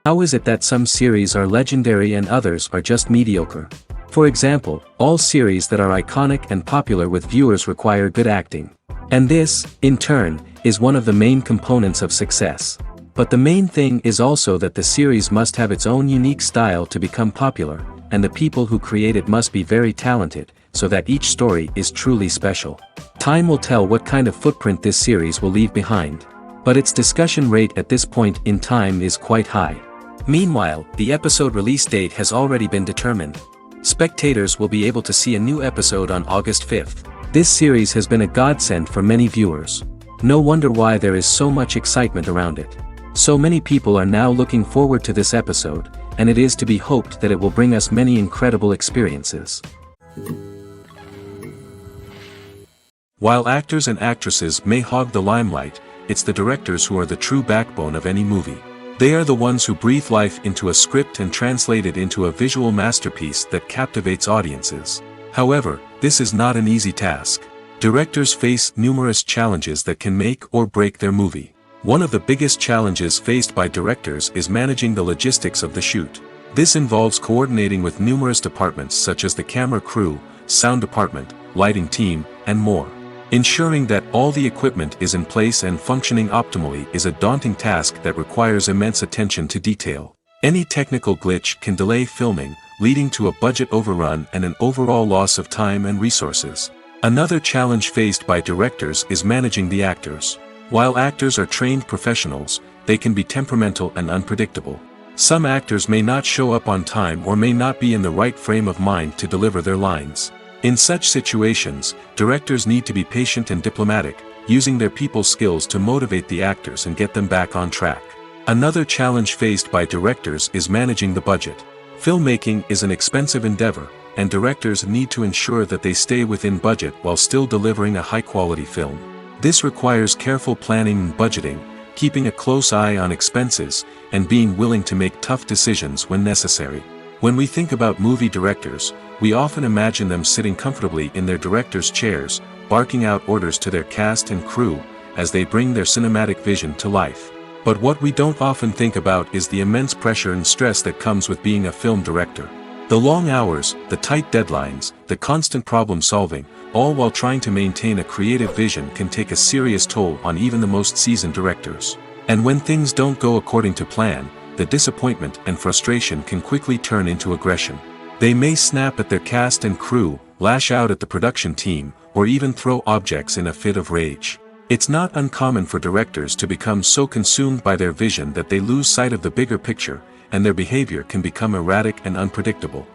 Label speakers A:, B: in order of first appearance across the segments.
A: How is it that some series are legendary and others are just mediocre? For example, all series that are iconic and popular with viewers require good acting. And this, in turn, is one of the main components of success. But the main thing is also that the series must have its own unique style to become popular, and the people who create it must be very talented, so that each story is truly special. Time will tell what kind of footprint this series will leave behind. But its discussion rate at this point in time is quite high. Meanwhile, the episode release date has already been determined. Spectators will be able to see a new episode on August 5th. This series has been a godsend for many viewers. No wonder why there is so much excitement around it. So many people are now looking forward to this episode, and it is to be hoped that it will bring us many incredible experiences. While actors and actresses may hog the limelight, it's the directors who are the true backbone of any movie. They are the ones who breathe life into a script and translate it into a visual masterpiece that captivates audiences. However, this is not an easy task. Directors face numerous challenges that can make or break their movie. One of the biggest challenges faced by directors is managing the logistics of the shoot. This involves coordinating with numerous departments such as the camera crew, sound department, lighting team, and more. Ensuring that all the equipment is in place and functioning optimally is a daunting task that requires immense attention to detail. Any technical glitch can delay filming, leading to a budget overrun and an overall loss of time and resources. Another challenge faced by directors is managing the actors. While actors are trained professionals, they can be temperamental and unpredictable. Some actors may not show up on time or may not be in the right frame of mind to deliver their lines. In such situations, directors need to be patient and diplomatic, using their people skills to motivate the actors and get them back on track. Another challenge faced by directors is managing the budget. Filmmaking is an expensive endeavor, and directors need to ensure that they stay within budget while still delivering a high-quality film. This requires careful planning and budgeting, keeping a close eye on expenses, and being willing to make tough decisions when necessary. When we think about movie directors, we often imagine them sitting comfortably in their director's chairs, barking out orders to their cast and crew, as they bring their cinematic vision to life. But what we don't often think about is the immense pressure and stress that comes with being a film director. The long hours, the tight deadlines, the constant problem solving, all while trying to maintain a creative vision can take a serious toll on even the most seasoned directors. And when things don't go according to plan, the disappointment and frustration can quickly turn into aggression. They may snap at their cast and crew, lash out at the production team, or even throw objects in a fit of rage. It's not uncommon for directors to become so consumed by their vision that they lose sight of the bigger picture, and their behavior can become erratic and unpredictable.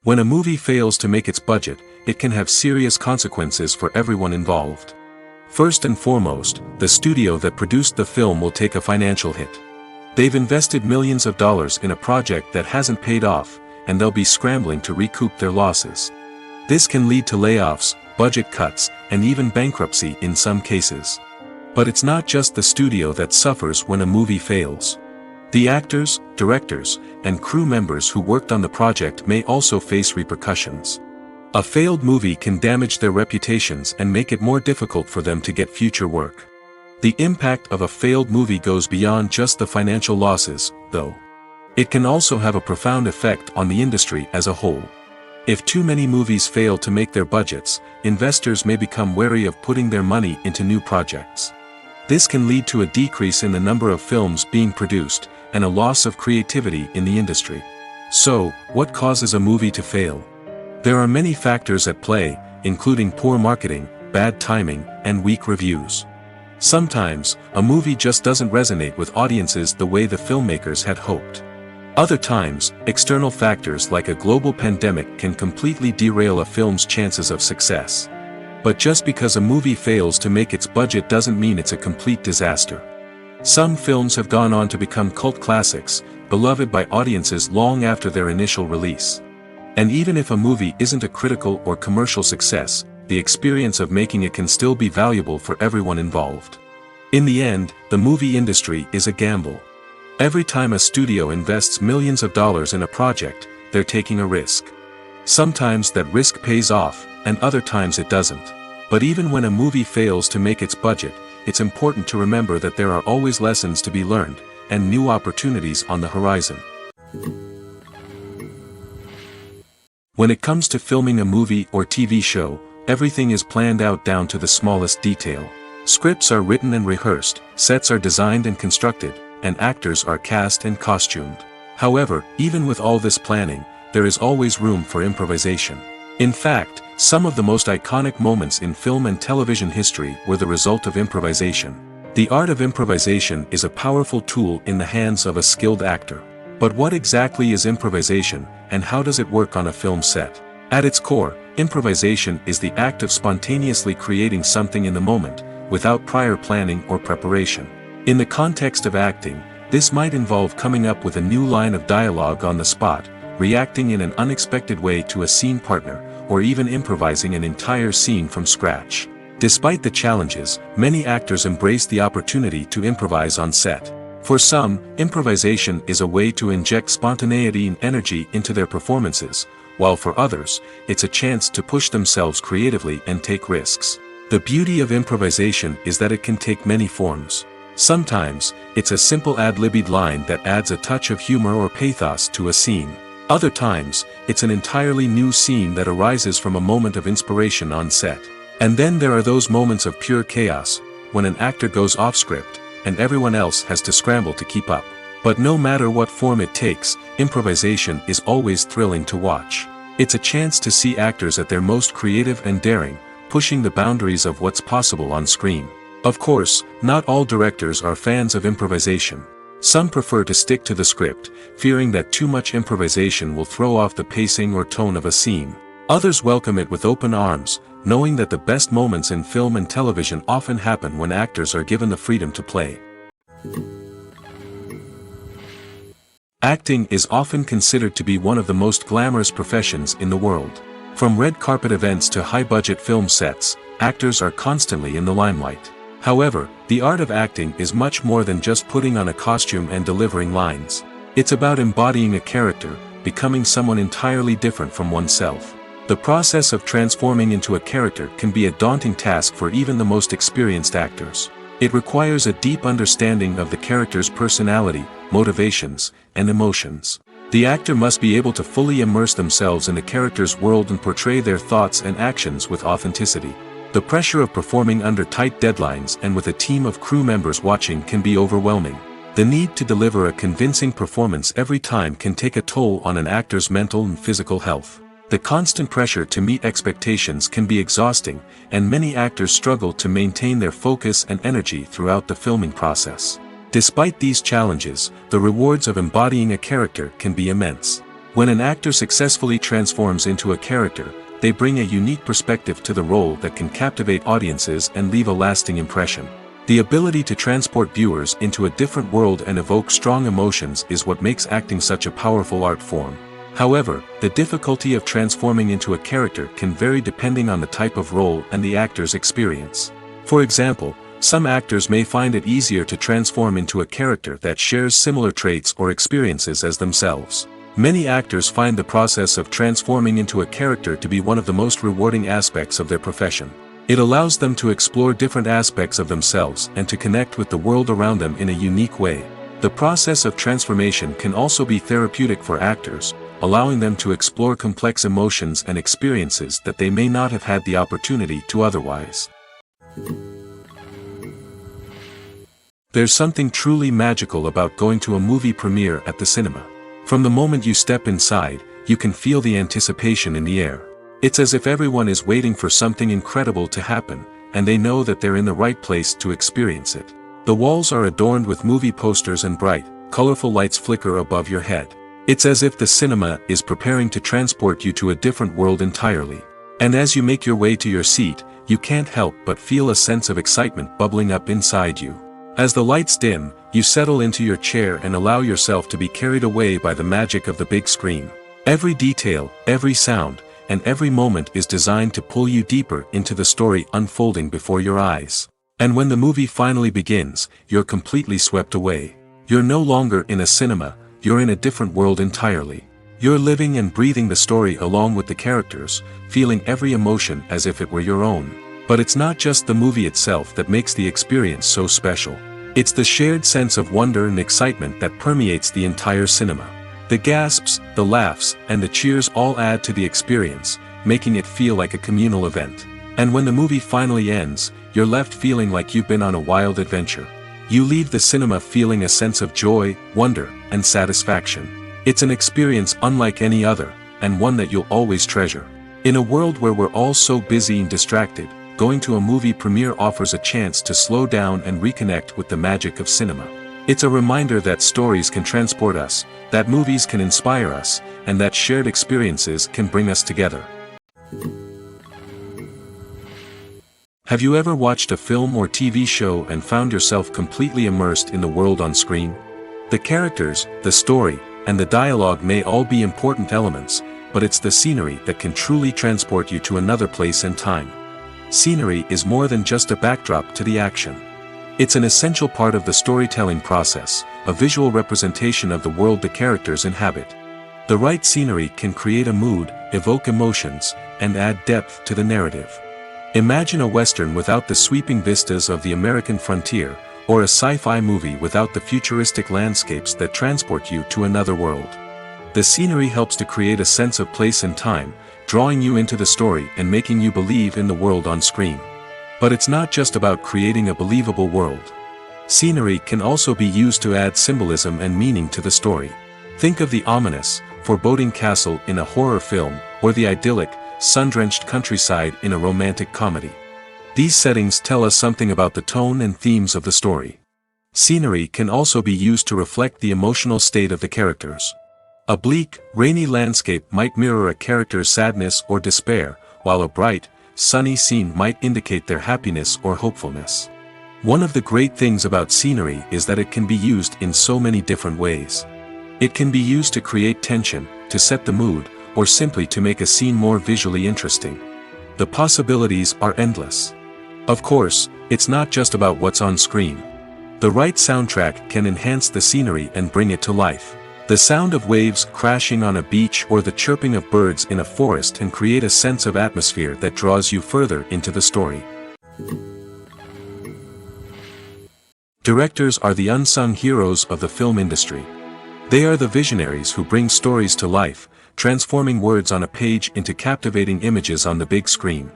A: When a movie fails to make its budget, it can have serious consequences for everyone involved. First and foremost, the studio that produced the film will take a financial hit. They've invested millions of dollars in a project that hasn't paid off, and they'll be scrambling to recoup their losses. This can lead to layoffs, budget cuts, and even bankruptcy in some cases. But it's not just the studio that suffers when a movie fails. The actors, directors, and crew members who worked on the project may also face repercussions. A failed movie can damage their reputations and make it more difficult for them to get future work. The impact of a failed movie goes beyond just the financial losses, though. It can also have a profound effect on the industry as a whole. If too many movies fail to make their budgets, investors may become wary of putting their money into new projects. This can lead to a decrease in the number of films being produced, and a loss of creativity in the industry. So, what causes a movie to fail? There are many factors at play, including poor marketing, bad timing, and weak reviews. Sometimes, a movie just doesn't resonate with audiences the way the filmmakers had hoped. Other times, external factors like a global pandemic can completely derail a film's chances of success. But just because a movie fails to make its budget doesn't mean it's a complete disaster. Some films have gone on to become cult classics, beloved by audiences long after their initial release. And even if a movie isn't a critical or commercial success, the experience of making it can still be valuable for everyone involved. In the end, the movie industry is a gamble. Every time a studio invests millions of dollars in a project, they're taking a risk. Sometimes that risk pays off, and other times it doesn't. But even when a movie fails to make its budget, it's important to remember that there are always lessons to be learned, and new opportunities on the horizon. When it comes to filming a movie or TV show, everything is planned out down to the smallest detail. Scripts are written and rehearsed, sets are designed and constructed, and actors are cast and costumed. However, even with all this planning, there is always room for improvisation. In fact, some of the most iconic moments in film and television history were the result of improvisation. The art of improvisation is a powerful tool in the hands of a skilled actor. But what exactly is improvisation, and how does it work on a film set? At its core, improvisation is the act of spontaneously creating something in the moment, without prior planning or preparation. In the context of acting, this might involve coming up with a new line of dialogue on the spot, reacting in an unexpected way to a scene partner, or even improvising an entire scene from scratch. Despite the challenges, many actors embrace the opportunity to improvise on set. For some, improvisation is a way to inject spontaneity and energy into their performances, while for others, it's a chance to push themselves creatively and take risks. The beauty of improvisation is that it can take many forms. Sometimes, it's a simple ad-libbed line that adds a touch of humor or pathos to a scene. Other times, it's an entirely new scene that arises from a moment of inspiration on set. And then there are those moments of pure chaos, when an actor goes off script, and everyone else has to scramble to keep up. But no matter what form it takes, improvisation is always thrilling to watch. It's a chance to see actors at their most creative and daring, pushing the boundaries of what's possible on screen. Of course, not all directors are fans of improvisation. Some prefer to stick to the script, fearing that too much improvisation will throw off the pacing or tone of a scene. Others welcome it with open arms, knowing that the best moments in film and television often happen when actors are given the freedom to play. Acting is often considered to be one of the most glamorous professions in the world. From red carpet events to high-budget film sets, actors are constantly in the limelight. However, the art of acting is much more than just putting on a costume and delivering lines. It's about embodying a character, becoming someone entirely different from oneself. The process of transforming into a character can be a daunting task for even the most experienced actors. It requires a deep understanding of the character's personality, motivations, and emotions. The actor must be able to fully immerse themselves in the character's world and portray their thoughts and actions with authenticity. The pressure of performing under tight deadlines and with a team of crew members watching can be overwhelming. The need to deliver a convincing performance every time can take a toll on an actor's mental and physical health. The constant pressure to meet expectations can be exhausting, and many actors struggle to maintain their focus and energy throughout the filming process. Despite these challenges, the rewards of embodying a character can be immense. When an actor successfully transforms into a character, they bring a unique perspective to the role that can captivate audiences and leave a lasting impression. The ability to transport viewers into a different world and evoke strong emotions is what makes acting such a powerful art form. However, the difficulty of transforming into a character can vary depending on the type of role and the actor's experience. For example, some actors may find it easier to transform into a character that shares similar traits or experiences as themselves. Many actors find the process of transforming into a character to be one of the most rewarding aspects of their profession. It allows them to explore different aspects of themselves and to connect with the world around them in a unique way. The process of transformation can also be therapeutic for actors, allowing them to explore complex emotions and experiences that they may not have had the opportunity to otherwise. There's something truly magical about going to a movie premiere at the cinema. From the moment you step inside, you can feel the anticipation in the air. It's as if everyone is waiting for something incredible to happen, and they know that they're in the right place to experience it. The walls are adorned with movie posters and bright, colorful lights flicker above your head. It's as if the cinema is preparing to transport you to a different world entirely. And as you make your way to your seat, you can't help but feel a sense of excitement bubbling up inside you. As the lights dim, you settle into your chair and allow yourself to be carried away by the magic of the big screen. Every detail, every sound, and every moment is designed to pull you deeper into the story unfolding before your eyes. And when the movie finally begins, you're completely swept away. You're no longer in a cinema, you're in a different world entirely. You're living and breathing the story along with the characters, feeling every emotion as if it were your own. But it's not just the movie itself that makes the experience so special. It's the shared sense of wonder and excitement that permeates the entire cinema. The gasps, the laughs, and the cheers all add to the experience, making it feel like a communal event. And when the movie finally ends, you're left feeling like you've been on a wild adventure. You leave the cinema feeling a sense of joy, wonder, and satisfaction. It's an experience unlike any other, and one that you'll always treasure. In a world where we're all so busy and distracted, going to a movie premiere offers a chance to slow down and reconnect with the magic of cinema. It's a reminder that stories can transport us, that movies can inspire us, and that shared experiences can bring us together. Have you ever watched a film or TV show and found yourself completely immersed in the world on screen? The characters, the story, and the dialogue may all be important elements, but it's the scenery that can truly transport you to another place and time. Scenery is more than just a backdrop to the action. It's an essential part of the storytelling process, a visual representation of the world the characters inhabit. The right scenery can create a mood, evoke emotions, and add depth to the narrative. Imagine a Western without the sweeping vistas of the American frontier, or a sci-fi movie without the futuristic landscapes that transport you to another world. The scenery helps to create a sense of place and time, drawing you into the story and making you believe in the world on screen. But it's not just about creating a believable world. Scenery can also be used to add symbolism and meaning to the story. Think of the ominous, foreboding castle in a horror film, or the idyllic, sun-drenched countryside in a romantic comedy. These settings tell us something about the tone and themes of the story. Scenery can also be used to reflect the emotional state of the characters. A bleak, rainy landscape might mirror a character's sadness or despair, while a bright, sunny scene might indicate their happiness or hopefulness. One of the great things about scenery is that it can be used in so many different ways. It can be used to create tension, to set the mood, or simply to make a scene more visually interesting. The possibilities are endless. Of course, it's not just about what's on screen. The right soundtrack can enhance the scenery and bring it to life. The sound of waves crashing on a beach or the chirping of birds in a forest can create a sense of atmosphere that draws you further into the story. Directors are the unsung heroes of the film industry. They are the visionaries who bring stories to life, transforming words on a page into captivating images on the big screen.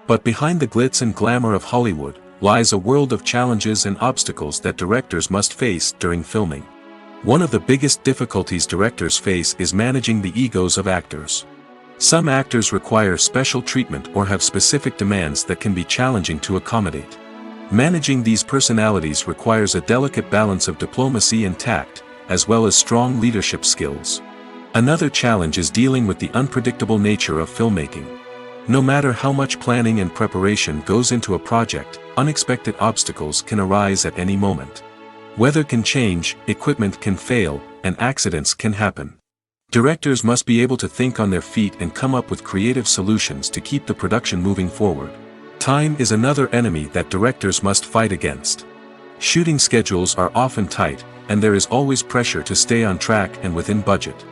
A: But behind the glitz and glamour of Hollywood, lies a world of challenges and obstacles that directors must face during filming. One of the biggest difficulties directors face is managing the egos of actors. Some actors require special treatment or have specific demands that can be challenging to accommodate. Managing these personalities requires a delicate balance of diplomacy and tact, as well as strong leadership skills. Another challenge is dealing with the unpredictable nature of filmmaking. No matter how much planning and preparation goes into a project, unexpected obstacles can arise at any moment. Weather can change, equipment can fail, and accidents can happen. Directors must be able to think on their feet and come up with creative solutions to keep the production moving forward. Time is another enemy that directors must fight against. Shooting schedules are often tight, and there is always pressure to stay on track and within budget.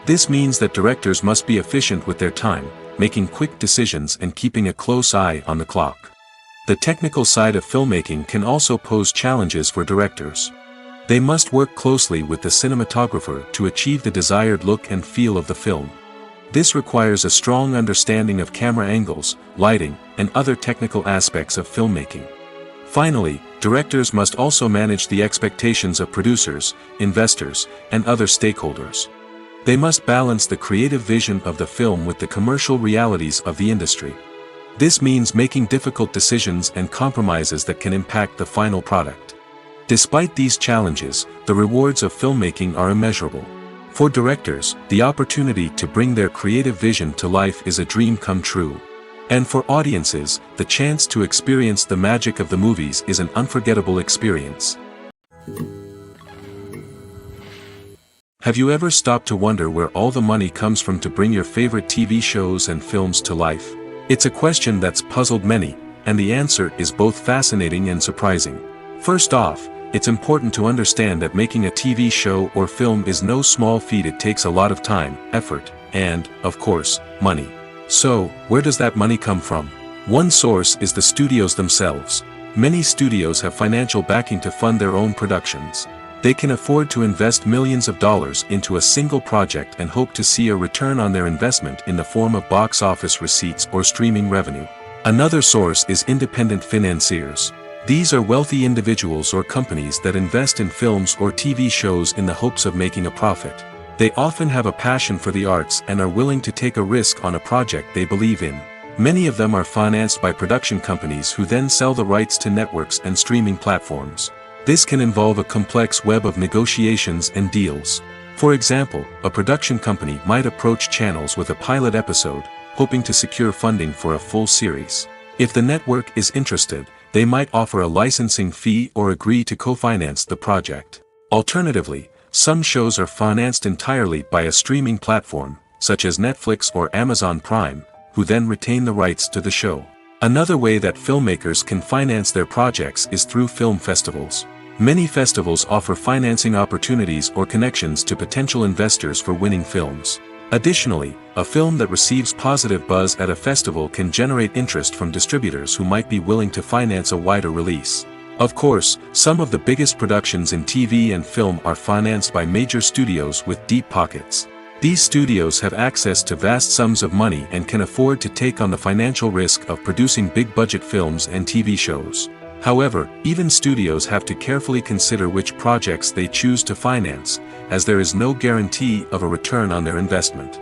A: This means that directors must be efficient with their time, making quick decisions and keeping a close eye on the clock. The technical side of filmmaking can also pose challenges for directors. They must work closely with the cinematographer to achieve the desired look and feel of the film. This requires a strong understanding of camera angles, lighting, and other technical aspects of filmmaking. Finally, directors must also manage the expectations of producers, investors, and other stakeholders. They must balance the creative vision of the film with the commercial realities of the industry. This means making difficult decisions and compromises that can impact the final product. Despite these challenges, the rewards of filmmaking are immeasurable. For directors, the opportunity to bring their creative vision to life is a dream come true. And for audiences, the chance to experience the magic of the movies is an unforgettable experience. Have you ever stopped to wonder where all the money comes from to bring your favorite TV shows and films to life? It's a question that's puzzled many, and the answer is both fascinating and surprising. First off, it's important to understand that making a TV show or film is no small feat. It takes a lot of time, effort, and, of course, money. So, where does that money come from? One source is the studios themselves. Many studios have financial backing to fund their own productions. They can afford to invest millions of dollars into a single project and hope to see a return on their investment in the form of box office receipts or streaming revenue. Another source is independent financiers. These are wealthy individuals or companies that invest in films or TV shows in the hopes of making a profit. They often have a passion for the arts and are willing to take a risk on a project they believe in. Many of them are financed by production companies who then sell the rights to networks and streaming platforms. This can involve a complex web of negotiations and deals. For example, a production company might approach channels with a pilot episode, hoping to secure funding for a full series. If the network is interested, they might offer a licensing fee or agree to co-finance the project. Alternatively, some shows are financed entirely by a streaming platform, such as Netflix or Amazon Prime, who then retain the rights to the show. Another way that filmmakers can finance their projects is through film festivals. Many festivals offer financing opportunities or connections to potential investors for winning films. Additionally, a film that receives positive buzz at a festival can generate interest from distributors who might be willing to finance a wider release. Of course, some of the biggest productions in TV and film are financed by major studios with deep pockets. These studios have access to vast sums of money and can afford to take on the financial risk of producing big-budget films and TV shows. However, even studios have to carefully consider which projects they choose to finance, as there is no guarantee of a return on their investment.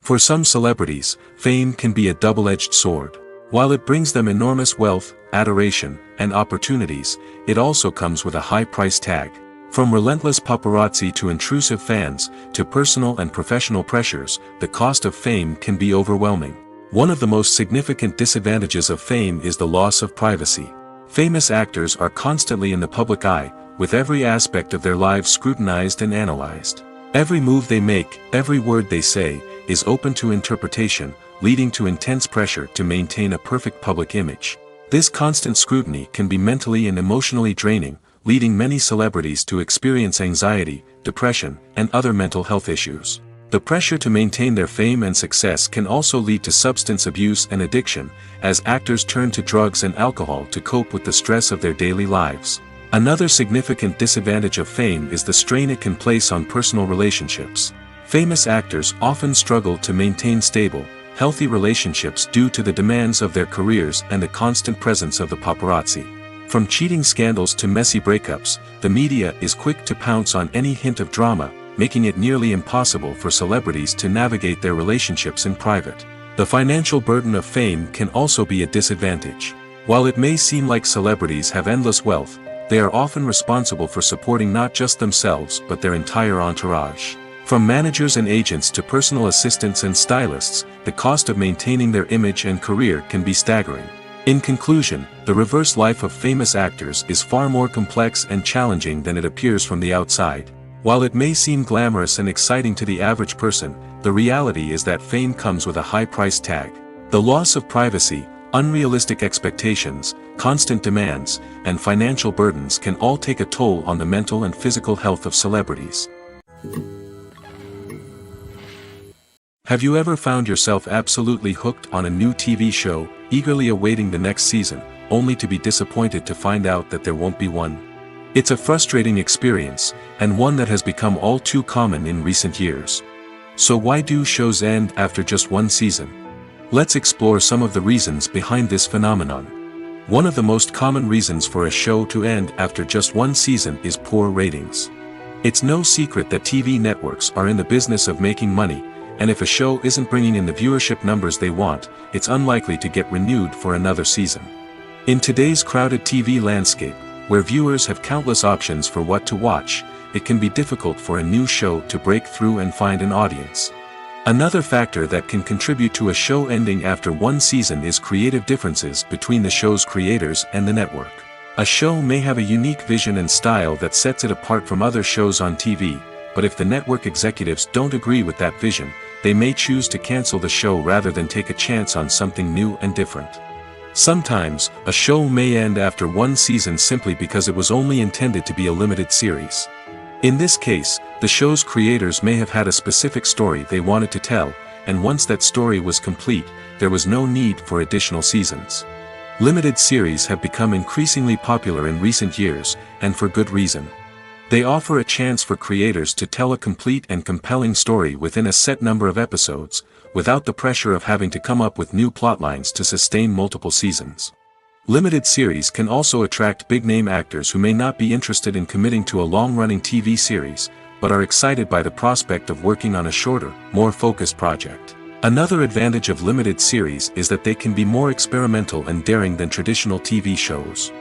A: For some celebrities, fame can be a double-edged sword. While it brings them enormous wealth, adoration, and opportunities, it also comes with a high price tag. From relentless paparazzi to intrusive fans, to personal and professional pressures, the cost of fame can be overwhelming. One of the most significant disadvantages of fame is the loss of privacy. Famous actors are constantly in the public eye, with every aspect of their lives scrutinized and analyzed. Every move they make, every word they say, is open to interpretation, leading to intense pressure to maintain a perfect public image. This constant scrutiny can be mentally and emotionally draining, leading many celebrities to experience anxiety, depression, and other mental health issues. The pressure to maintain their fame and success can also lead to substance abuse and addiction, as actors turn to drugs and alcohol to cope with the stress of their daily lives. Another significant disadvantage of fame is the strain it can place on personal relationships. Famous actors often struggle to maintain stable, healthy relationships due to the demands of their careers and the constant presence of the paparazzi. From cheating scandals to messy breakups, the media is quick to pounce on any hint of drama, making it nearly impossible for celebrities to navigate their relationships in private. The financial burden of fame can also be a disadvantage. While it may seem like celebrities have endless wealth, they are often responsible for supporting not just themselves but their entire entourage. From managers and agents to personal assistants and stylists, the cost of maintaining their image and career can be staggering. In conclusion, the reverse life of famous actors is far more complex and challenging than it appears from the outside. While it may seem glamorous and exciting to the average person, the reality is that fame comes with a high price tag. The loss of privacy, unrealistic expectations, constant demands, and financial burdens can all take a toll on the mental and physical health of celebrities. Have you ever found yourself absolutely hooked on a new TV show, eagerly awaiting the next season, only to be disappointed to find out that there won't be one? It's a frustrating experience, and one that has become all too common in recent years. So why do shows end after just one season? Let's explore some of the reasons behind this phenomenon. One of the most common reasons for a show to end after just one season is poor ratings. It's no secret that TV networks are in the business of making money, and if a show isn't bringing in the viewership numbers they want, it's unlikely to get renewed for another season. In today's crowded TV landscape, where viewers have countless options for what to watch, it can be difficult for a new show to break through and find an audience. Another factor that can contribute to a show ending after one season is creative differences between the show's creators and the network. A show may have a unique vision and style that sets it apart from other shows on TV, but if the network executives don't agree with that vision, they may choose to cancel the show rather than take a chance on something new and different. Sometimes, a show may end after one season simply because it was only intended to be a limited series. In this case, the show's creators may have had a specific story they wanted to tell, and once that story was complete, there was no need for additional seasons. Limited series have become increasingly popular in recent years, and for good reason. They offer a chance for creators to tell a complete and compelling story within a set number of episodes, without the pressure of having to come up with new plotlines to sustain multiple seasons. Limited series can also attract big-name actors who may not be interested in committing to a long-running TV series, but are excited by the prospect of working on a shorter, more focused project. Another advantage of limited series is that they can be more experimental and daring than traditional TV shows.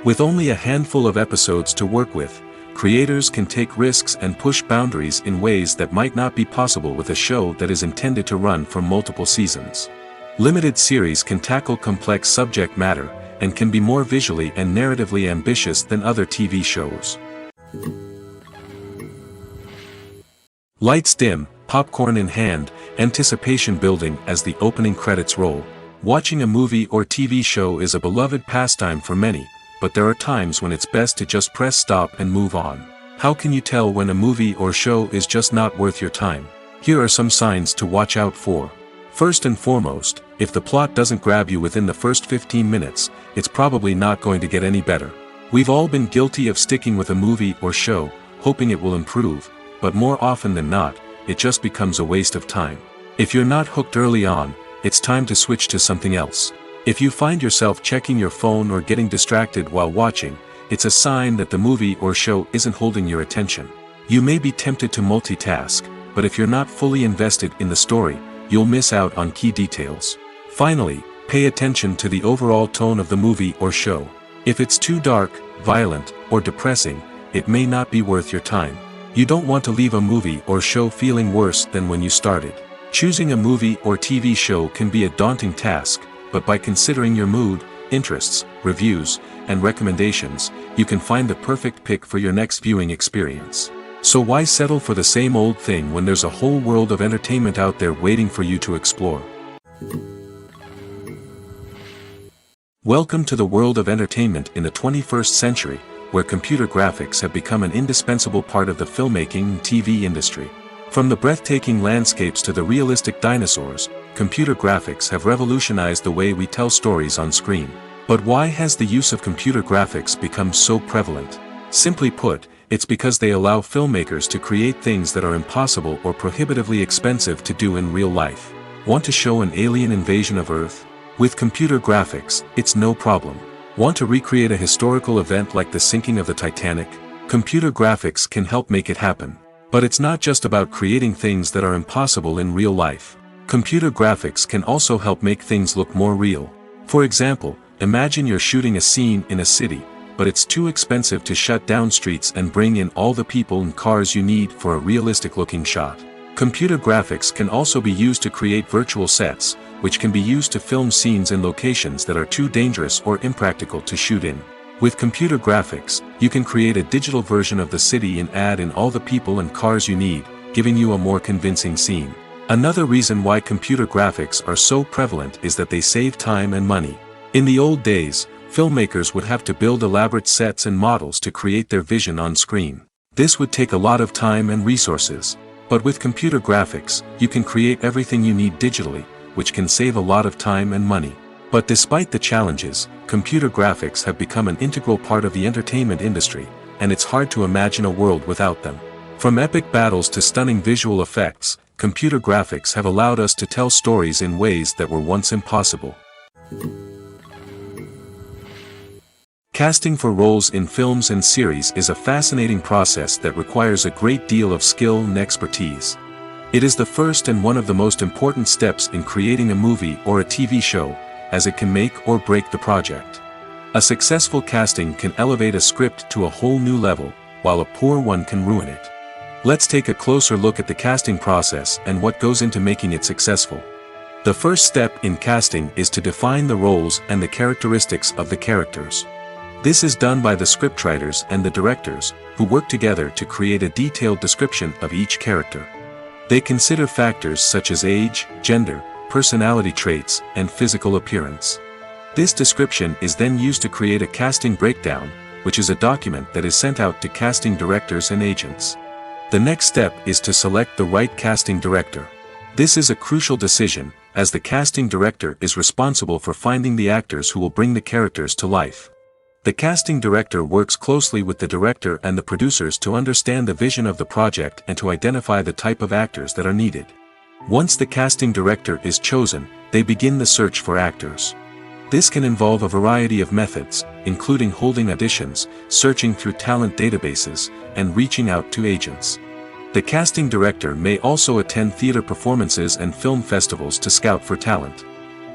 A: With only a handful of episodes to work with, creators can take risks and push boundaries in ways that might not be possible with a show that is intended to run for multiple seasons. Limited series can tackle complex subject matter, and can be more visually and narratively ambitious than other TV shows. Lights dim, popcorn in hand, anticipation building as the opening credits roll. Watching a movie or TV show is a beloved pastime for many, but there are times when it's best to just press stop and move on. How can you tell when a movie or show is just not worth your time? Here are some signs to watch out for. First and foremost, if the plot doesn't grab you within the first 15 minutes, it's probably not going to get any better. We've all been guilty of sticking with a movie or show, hoping it will improve, but more often than not, it just becomes a waste of time. If you're not hooked early on, it's time to switch to something else. If you find yourself checking your phone or getting distracted while watching, it's a sign that the movie or show isn't holding your attention. You may be tempted to multitask, but if you're not fully invested in the story, you'll miss out on key details. Finally, pay attention to the overall tone of the movie or show. If it's too dark, violent, or depressing, it may not be worth your time. You don't want to leave a movie or show feeling worse than when you started. Choosing a movie or TV show can be a daunting task, but by considering your mood, interests, reviews, and recommendations, you can find the perfect pick for your next viewing experience. So why settle for the same old thing when there's a whole world of entertainment out there waiting for you to explore? Welcome to the world of entertainment in the 21st century, where computer graphics have become an indispensable part of the filmmaking and TV industry. From the breathtaking landscapes to the realistic dinosaurs, computer graphics have revolutionized the way we tell stories on screen. But why has the use of computer graphics become so prevalent? Simply put, it's because they allow filmmakers to create things that are impossible or prohibitively expensive to do in real life. Want to show an alien invasion of Earth? With computer graphics, it's no problem. Want to recreate a historical event like the sinking of the Titanic? Computer graphics can help make it happen. But it's not just about creating things that are impossible in real life. Computer graphics can also help make things look more real. For example, imagine you're shooting a scene in a city, but it's too expensive to shut down streets and bring in all the people and cars you need for a realistic-looking shot. Computer graphics can also be used to create virtual sets, which can be used to film scenes in locations that are too dangerous or impractical to shoot in. With computer graphics, you can create a digital version of the city and add in all the people and cars you need, giving you a more convincing scene. Another reason why computer graphics are so prevalent is that they save time and money. In the old days, filmmakers would have to build elaborate sets and models to create their vision on screen. This would take a lot of time and resources. But with computer graphics, you can create everything you need digitally, which can save a lot of time and money. But despite the challenges, computer graphics have become an integral part of the entertainment industry, and it's hard to imagine a world without them. From epic battles to stunning visual effects, computer graphics have allowed us to tell stories in ways that were once impossible. Casting for roles in films and series is a fascinating process that requires a great deal of skill and expertise. It is the first and one of the most important steps in creating a movie or a TV show, as it can make or break the project. A successful casting can elevate a script to a whole new level, while a poor one can ruin it. Let's take a closer look at the casting process and what goes into making it successful. The first step in casting is to define the roles and the characteristics of the characters. This is done by the scriptwriters and the directors, who work together to create a detailed description of each character. They consider factors such as age, gender, personality traits, and physical appearance. This description is then used to create a casting breakdown, which is a document that is sent out to casting directors and agents. The next step is to select the right casting director. This is a crucial decision, as the casting director is responsible for finding the actors who will bring the characters to life. The casting director works closely with the director and the producers to understand the vision of the project and to identify the type of actors that are needed. Once the casting director is chosen, they begin the search for actors. This can involve a variety of methods, including holding auditions, searching through talent databases, and reaching out to agents. The casting director may also attend theater performances and film festivals to scout for talent.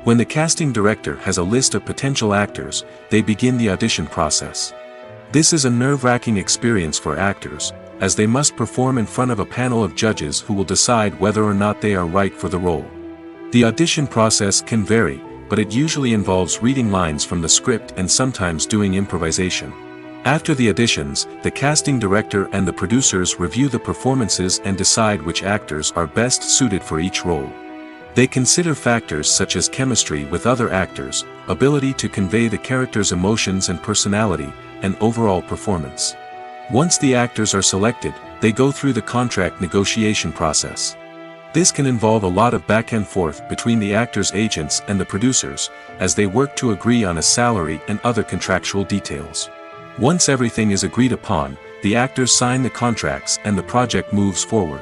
A: When the casting director has a list of potential actors, they begin the audition process. This is a nerve-wracking experience for actors, as they must perform in front of a panel of judges who will decide whether or not they are right for the role. The audition process can vary, but it usually involves reading lines from the script and sometimes doing improvisation. After the auditions, the casting director and the producers review the performances and decide which actors are best suited for each role. They consider factors such as chemistry with other actors, ability to convey the character's emotions and personality, and overall performance. Once the actors are selected, they go through the contract negotiation process. This can involve a lot of back and forth between the actors' agents and the producers, as they work to agree on a salary and other contractual details. Once everything is agreed upon, the actors sign the contracts and the project moves forward.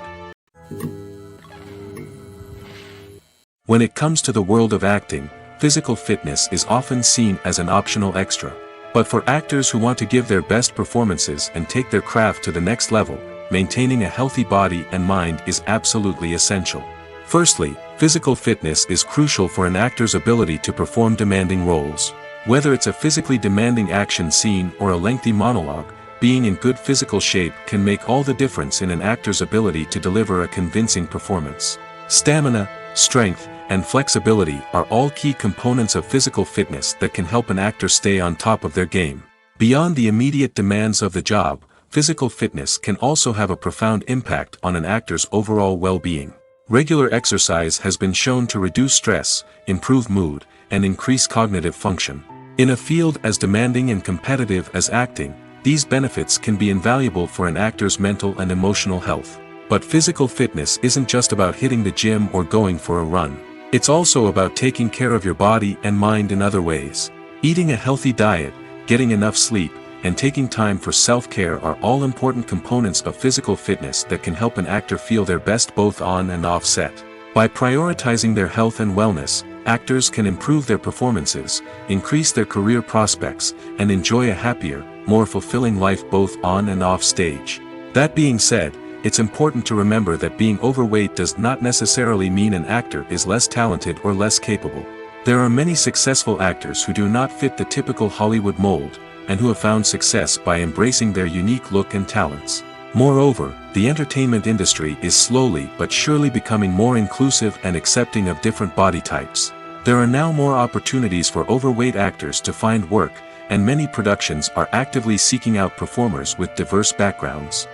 A: When it comes to the world of acting, physical fitness is often seen as an optional extra. But for actors who want to give their best performances and take their craft to the next level, maintaining a healthy body and mind is absolutely essential. Firstly, physical fitness is crucial for an actor's ability to perform demanding roles. Whether it's a physically demanding action scene or a lengthy monologue, being in good physical shape can make all the difference in an actor's ability to deliver a convincing performance. Stamina, strength, and flexibility are all key components of physical fitness that can help an actor stay on top of their game. Beyond the immediate demands of the job, physical fitness can also have a profound impact on an actor's overall well-being. Regular exercise has been shown to reduce stress, improve mood, and increase cognitive function. In a field as demanding and competitive as acting, these benefits can be invaluable for an actor's mental and emotional health. But physical fitness isn't just about hitting the gym or going for a run. It's also about taking care of your body and mind in other ways. Eating a healthy diet, getting enough sleep, and taking time for self-care are all important components of physical fitness that can help an actor feel their best both on and off set. By prioritizing their health and wellness, actors can improve their performances, increase their career prospects, and enjoy a happier, more fulfilling life both on and off stage. That being said, it's important to remember that being overweight does not necessarily mean an actor is less talented or less capable. There are many successful actors who do not fit the typical Hollywood mold, and who have found success by embracing their unique look and talents. Moreover, the entertainment industry is slowly but surely becoming more inclusive and accepting of different body types. There are now more opportunities for overweight actors to find work, and many productions are actively seeking out performers with diverse backgrounds.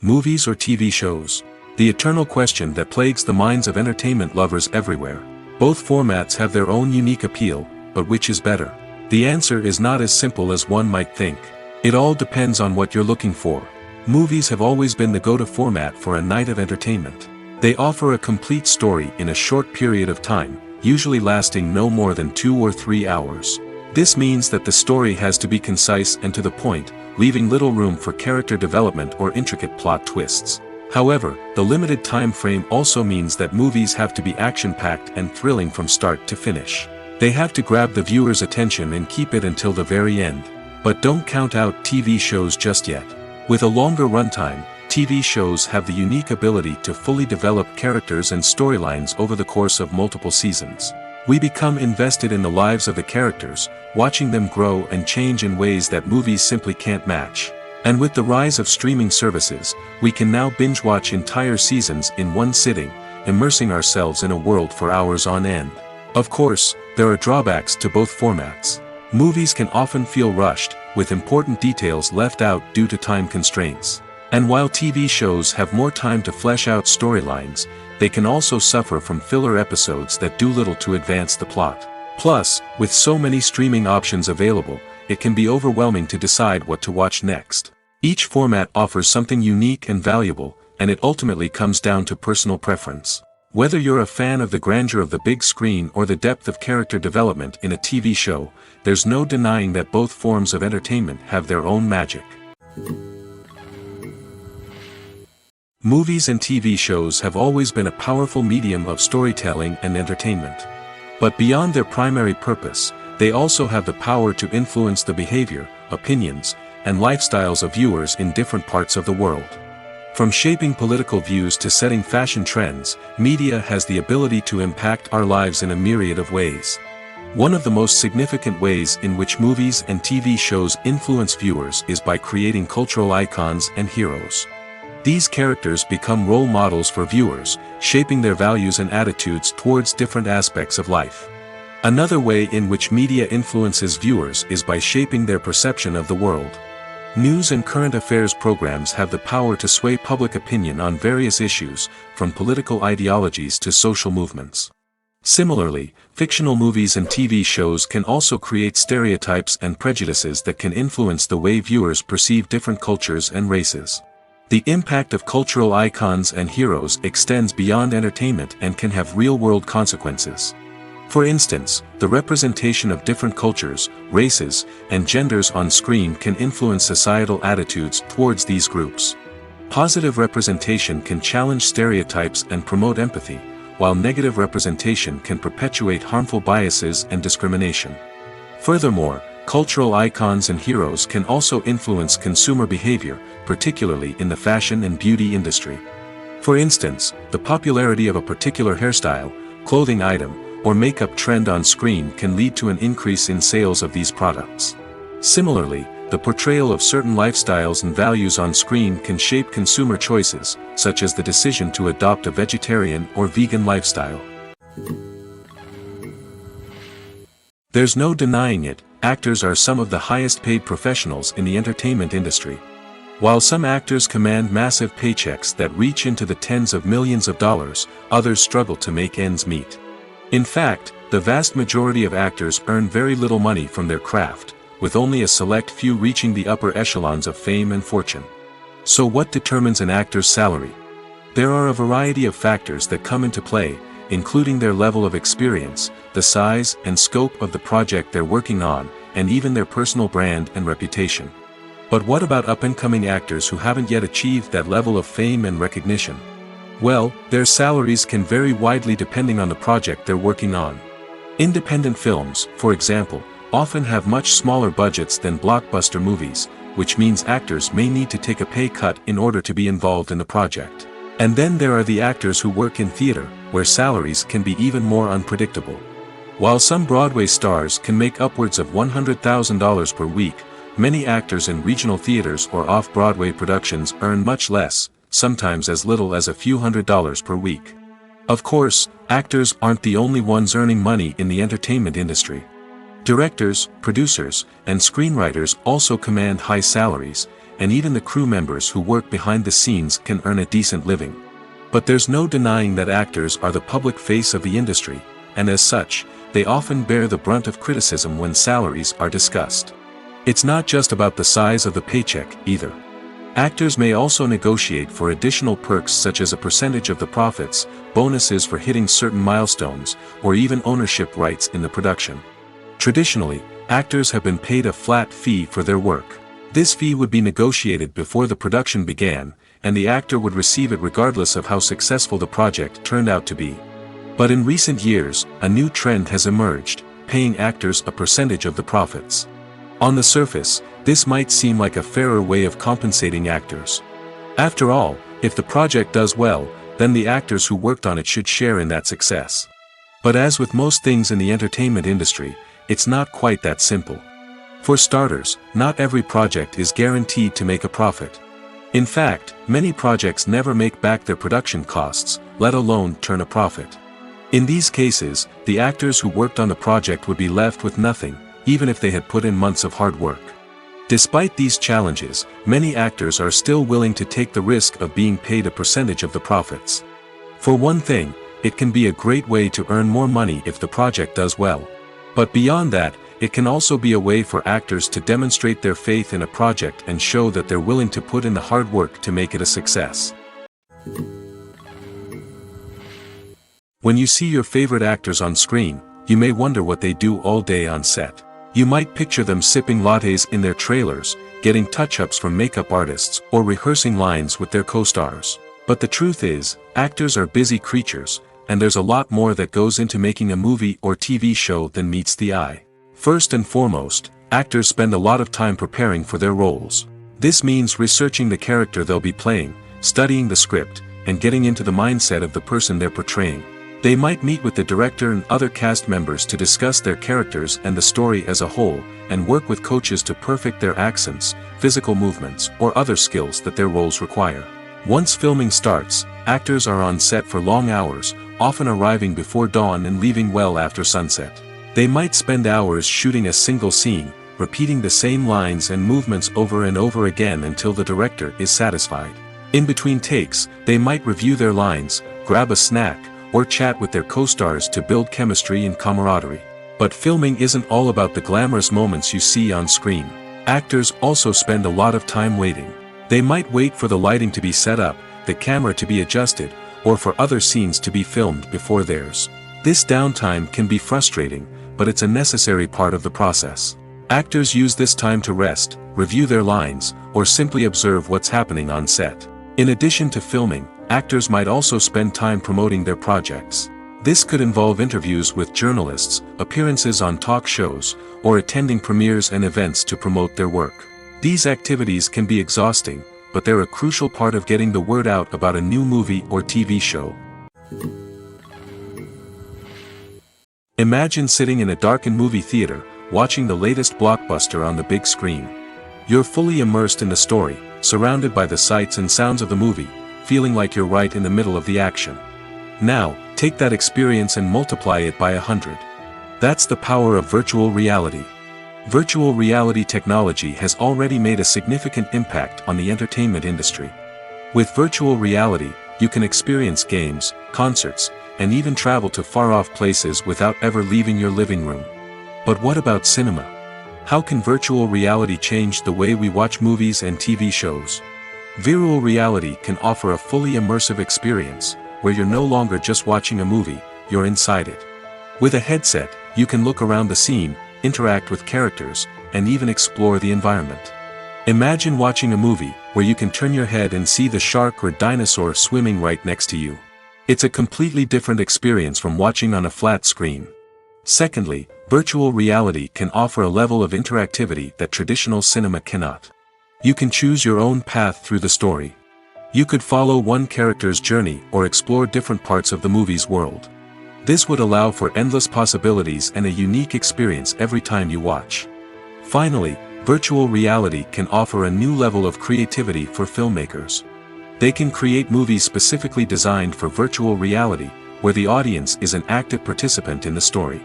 A: Movies or TV shows? The eternal question that plagues the minds of entertainment lovers everywhere. Both formats have their own unique appeal, but which is better? The answer is not as simple as one might think. It all depends on what you're looking for. Movies have always been the go-to format for a night of entertainment. They offer a complete story in a short period of time, usually lasting no more than 2 or 3 hours. This means that the story has to be concise and to the point, leaving little room for character development or intricate plot twists. However, the limited time frame also means that movies have to be action-packed and thrilling from start to finish. They have to grab the viewer's attention and keep it until the very end. But don't count out TV shows just yet. With a longer runtime, TV shows have the unique ability to fully develop characters and storylines over the course of multiple seasons. We become invested in the lives of the characters, watching them grow and change in ways that movies simply can't match. And with the rise of streaming services, we can now binge-watch entire seasons in one sitting, immersing ourselves in a world for hours on end. Of course, there are drawbacks to both formats. Movies can often feel rushed, with important details left out due to time constraints. And while TV shows have more time to flesh out storylines, they can also suffer from filler episodes that do little to advance the plot. Plus, with so many streaming options available, it can be overwhelming to decide what to watch next. Each format offers something unique and valuable, and it ultimately comes down to personal preference. Whether you're a fan of the grandeur of the big screen or the depth of character development in a TV show, there's no denying that both forms of entertainment have their own magic. Movies and TV shows have always been a powerful medium of storytelling and entertainment. But beyond their primary purpose, they also have the power to influence the behavior, opinions, and lifestyles of viewers in different parts of the world. From shaping political views to setting fashion trends, media has the ability to impact our lives in a myriad of ways. One of the most significant ways in which movies and TV shows influence viewers is by creating cultural icons and heroes. These characters become role models for viewers, shaping their values and attitudes towards different aspects of life. Another way in which media influences viewers is by shaping their perception of the world. News and current affairs programs have the power to sway public opinion on various issues, from political ideologies to social movements. Similarly, fictional movies and TV shows can also create stereotypes and prejudices that can influence the way viewers perceive different cultures and races. The impact of cultural icons and heroes extends beyond entertainment and can have real-world consequences. For instance, the representation of different cultures, races, and genders on screen can influence societal attitudes towards these groups. Positive representation can challenge stereotypes and promote empathy, while negative representation can perpetuate harmful biases and discrimination. Furthermore, cultural icons and heroes can also influence consumer behavior, particularly in the fashion and beauty industry. For instance, the popularity of a particular hairstyle, clothing item, or makeup trend on screen can lead to an increase in sales of these products. Similarly, the portrayal of certain lifestyles and values on screen can shape consumer choices, such as the decision to adopt a vegetarian or vegan lifestyle. There's no denying it, actors are some of the highest paid professionals in the entertainment industry. While some actors command massive paychecks that reach into the tens of millions of dollars, others struggle to make ends meet. In fact, the vast majority of actors earn very little money from their craft, with only a select few reaching the upper echelons of fame and fortune. So what determines an actor's salary? There are a variety of factors that come into play, including their level of experience, the size and scope of the project they're working on, and even their personal brand and reputation. But what about up-and-coming actors who haven't yet achieved that level of fame and recognition? Well, their salaries can vary widely depending on the project they're working on. Independent films, for example, often have much smaller budgets than blockbuster movies, which means actors may need to take a pay cut in order to be involved in the project. And then there are the actors who work in theater, where salaries can be even more unpredictable. While some Broadway stars can make upwards of $100,000 per week, many actors in regional theaters or off-Broadway productions earn much less, sometimes as little as a few $100s per week. Of course, actors aren't the only ones earning money in the entertainment industry. Directors, producers, and screenwriters also command high salaries, and even the crew members who work behind the scenes can earn a decent living. But there's no denying that actors are the public face of the industry, and as such, they often bear the brunt of criticism when salaries are discussed. It's not just about the size of the paycheck, either. Actors may also negotiate for additional perks such as a percentage of the profits, bonuses for hitting certain milestones, or even ownership rights in the production. Traditionally, actors have been paid a flat fee for their work. This fee would be negotiated before the production began, and the actor would receive it regardless of how successful the project turned out to be. But in recent years, a new trend has emerged, paying actors a percentage of the profits. On the surface, this might seem like a fairer way of compensating actors. After all, if the project does well, then the actors who worked on it should share in that success. But as with most things in the entertainment industry, it's not quite that simple. For starters, not every project is guaranteed to make a profit. In fact, many projects never make back their production costs, let alone turn a profit. In these cases, the actors who worked on the project would be left with nothing, even if they had put in months of hard work. Despite these challenges, many actors are still willing to take the risk of being paid a percentage of the profits. For one thing, it can be a great way to earn more money if the project does well. But beyond that, it can also be a way for actors to demonstrate their faith in a project and show that they're willing to put in the hard work to make it a success. When you see your favorite actors on screen, you may wonder what they do all day on set. You might picture them sipping lattes in their trailers, getting touch-ups from makeup artists, or rehearsing lines with their co-stars. But the truth is, actors are busy creatures, and there's a lot more that goes into making a movie or TV show than meets the eye. First and foremost, actors spend a lot of time preparing for their roles. This means researching the character they'll be playing, studying the script, and getting into the mindset of the person they're portraying. They might meet with the director and other cast members to discuss their characters and the story as a whole, and work with coaches to perfect their accents, physical movements, or other skills that their roles require. Once filming starts, actors are on set for long hours, often arriving before dawn and leaving well after sunset. They might spend hours shooting a single scene, repeating the same lines and movements over and over again until the director is satisfied. In between takes, they might review their lines, grab a snack, or chat with their co-stars to build chemistry and camaraderie. But filming isn't all about the glamorous moments you see on screen. Actors also spend a lot of time waiting. They might wait for the lighting to be set up, the camera to be adjusted, or for other scenes to be filmed before theirs. This downtime can be frustrating, but it's a necessary part of the process. Actors use this time to rest, review their lines, or simply observe what's happening on set. In addition to filming, actors might also spend time promoting their projects. This could involve interviews with journalists, appearances on talk shows, or attending premieres and events to promote their work. These activities can be exhausting, but they're a crucial part of getting the word out about a new movie or TV show. Imagine sitting in a darkened movie theater, watching the latest blockbuster on the big screen. You're fully immersed in the story, surrounded by the sights and sounds of the movie, feeling like you're right in the middle of the action. Now, take that experience and multiply it by 100. That's the power of virtual reality. Virtual reality technology has already made a significant impact on the entertainment industry. With virtual reality, you can experience games, concerts, and even travel to far-off places without ever leaving your living room. But what about cinema? How can virtual reality change the way we watch movies and TV shows? Virtual reality can offer a fully immersive experience, where you're no longer just watching a movie, you're inside it. With a headset, you can look around the scene, interact with characters, and even explore the environment. Imagine watching a movie, where you can turn your head and see the shark or dinosaur swimming right next to you. It's a completely different experience from watching on a flat screen. Secondly, virtual reality can offer a level of interactivity that traditional cinema cannot. You can choose your own path through the story. You could follow one character's journey or explore different parts of the movie's world. This would allow for endless possibilities and a unique experience every time you watch. Finally, virtual reality can offer a new level of creativity for filmmakers. They can create movies specifically designed for virtual reality, where the audience is an active participant in the story.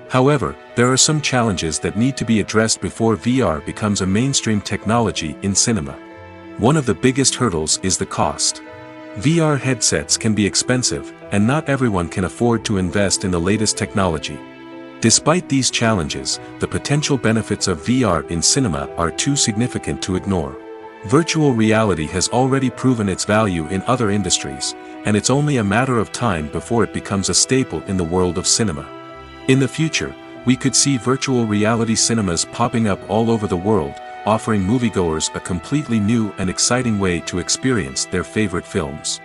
A: However, there are some challenges that need to be addressed before VR becomes a mainstream technology in cinema. One of the biggest hurdles is the cost. VR headsets can be expensive, and not everyone can afford to invest in the latest technology. Despite these challenges, the potential benefits of VR in cinema are too significant to ignore. Virtual reality has already proven its value in other industries, and it's only a matter of time before it becomes a staple in the world of cinema. In the future, we could see virtual reality cinemas popping up all over the world, offering moviegoers a completely new and exciting way to experience their favorite films.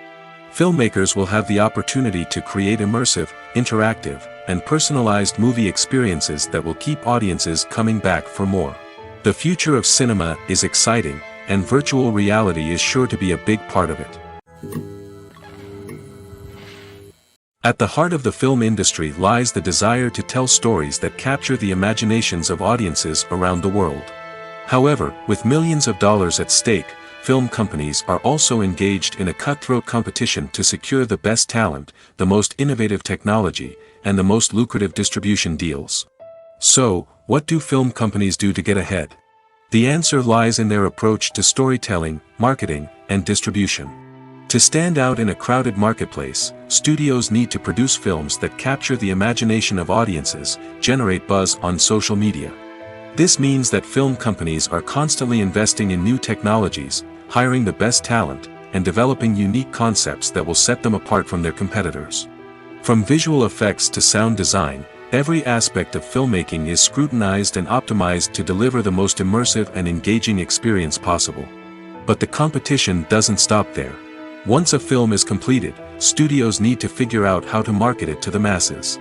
A: Filmmakers will have the opportunity to create immersive, interactive, and personalized movie experiences that will keep audiences coming back for more. The future of cinema is exciting, and virtual reality is sure to be a big part of it. At the heart of the film industry lies the desire to tell stories that capture the imaginations of audiences around the world. However, with millions of dollars at stake, film companies are also engaged in a cutthroat competition to secure the best talent, the most innovative technology, and the most lucrative distribution deals. So, what do film companies do to get ahead? The answer lies in their approach to storytelling, marketing, and distribution. To stand out in a crowded marketplace, studios need to produce films that capture the imagination of audiences, generate buzz on social media. This means that film companies are constantly investing in new technologies, hiring the best talent, and developing unique concepts that will set them apart from their competitors. From visual effects to sound design, every aspect of filmmaking is scrutinized and optimized to deliver the most immersive and engaging experience possible. But the competition doesn't stop there. Once a film is completed, studios need to figure out how to market it to the masses.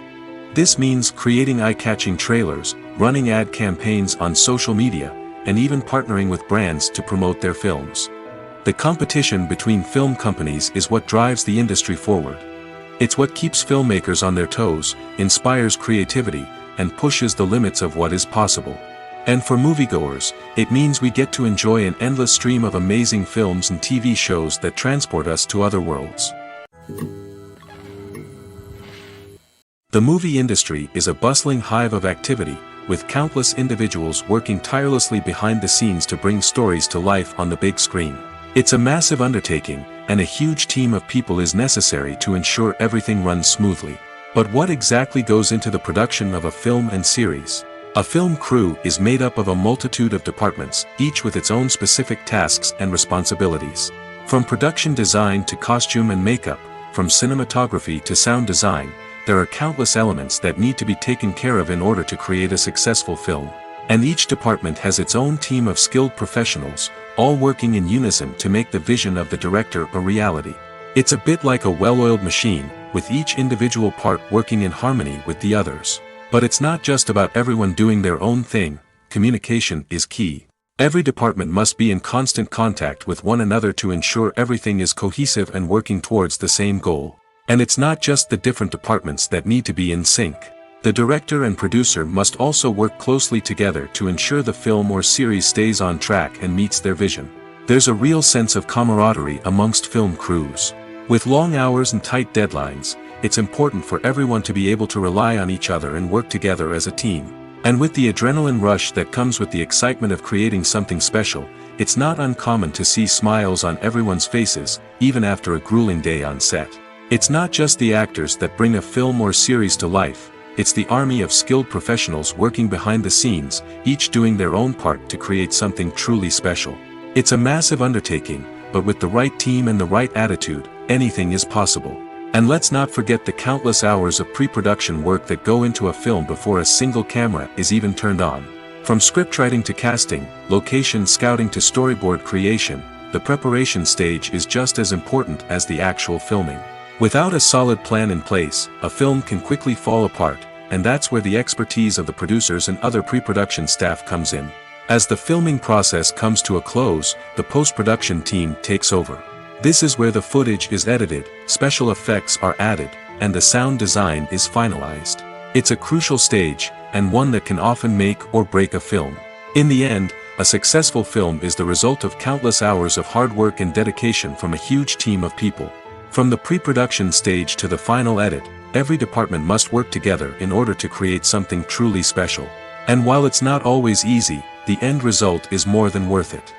A: This means creating eye-catching trailers, running ad campaigns on social media, and even partnering with brands to promote their films. The competition between film companies is what drives the industry forward. It's what keeps filmmakers on their toes, inspires creativity, and pushes the limits of what is possible. And for moviegoers, it means we get to enjoy an endless stream of amazing films and TV shows that transport us to other worlds. The movie industry is a bustling hive of activity, with countless individuals working tirelessly behind the scenes to bring stories to life on the big screen. It's a massive undertaking, and a huge team of people is necessary to ensure everything runs smoothly. But what exactly goes into the production of a film and series? A film crew is made up of a multitude of departments, each with its own specific tasks and responsibilities. From production design to costume and makeup, from cinematography to sound design, there are countless elements that need to be taken care of in order to create a successful film. And each department has its own team of skilled professionals, all working in unison to make the vision of the director a reality. It's a bit like a well-oiled machine, with each individual part working in harmony with the others. But it's not just about everyone doing their own thing. Communication is key. Every department must be in constant contact with one another to ensure everything is cohesive and working towards the same goal. And it's not just the different departments that need to be in sync. The director and producer must also work closely together to ensure the film or series stays on track and meets their vision. There's a real sense of camaraderie amongst film crews. With long hours and tight deadlines, it's important for everyone to be able to rely on each other and work together as a team. And with the adrenaline rush that comes with the excitement of creating something special, it's not uncommon to see smiles on everyone's faces, even after a grueling day on set. It's not just the actors that bring a film or series to life, it's the army of skilled professionals working behind the scenes, each doing their own part to create something truly special. It's a massive undertaking, but with the right team and the right attitude, anything is possible. And let's not forget the countless hours of pre-production work that go into a film before a single camera is even turned on. From scriptwriting to casting, location scouting to storyboard creation, the preparation stage is just as important as the actual filming. Without a solid plan in place, a film can quickly fall apart, and that's where the expertise of the producers and other pre-production staff comes in. As the filming process comes to a close, the post-production team takes over. This is where the footage is edited, special effects are added, and the sound design is finalized. It's a crucial stage, and one that can often make or break a film. In the end, a successful film is the result of countless hours of hard work and dedication from a huge team of people. From the pre-production stage to the final edit, every department must work together in order to create something truly special. And while it's not always easy, the end result is more than worth it.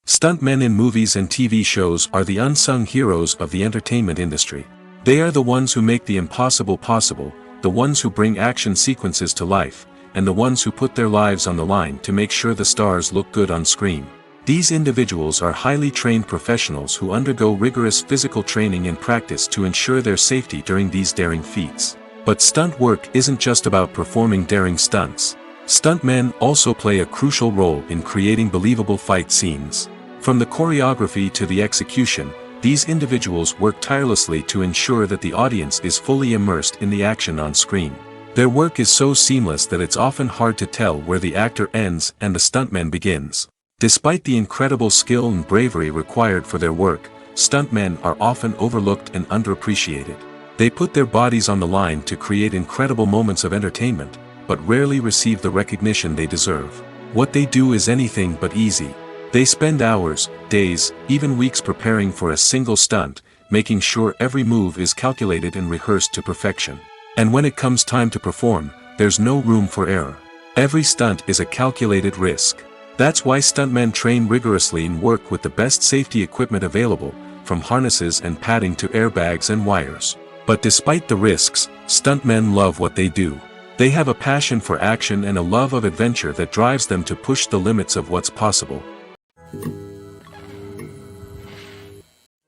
A: Stuntmen in movies and TV shows are the unsung heroes of the entertainment industry. They are the ones who make the impossible possible, the ones who bring action sequences to life, and the ones who put their lives on the line to make sure the stars look good on screen. These individuals are highly trained professionals who undergo rigorous physical training and practice to ensure their safety during these daring feats. But stunt work isn't just about performing daring stunts. Stuntmen also play a crucial role in creating believable fight scenes. From the choreography to the execution, these individuals work tirelessly to ensure that the audience is fully immersed in the action on screen. Their work is so seamless that it's often hard to tell where the actor ends and the stuntman begins. Despite the incredible skill and bravery required for their work, stuntmen are often overlooked and underappreciated. They put their bodies on the line to create incredible moments of entertainment, but rarely receive the recognition they deserve. What they do is anything but easy. They spend hours, days, even weeks preparing for a single stunt, making sure every move is calculated and rehearsed to perfection. And when it comes time to perform, there's no room for error. Every stunt is a calculated risk. That's why stuntmen train rigorously and work with the best safety equipment available, from harnesses and padding to airbags and wires. But despite the risks, stuntmen love what they do. They have a passion for action and a love of adventure that drives them to push the limits of what's possible.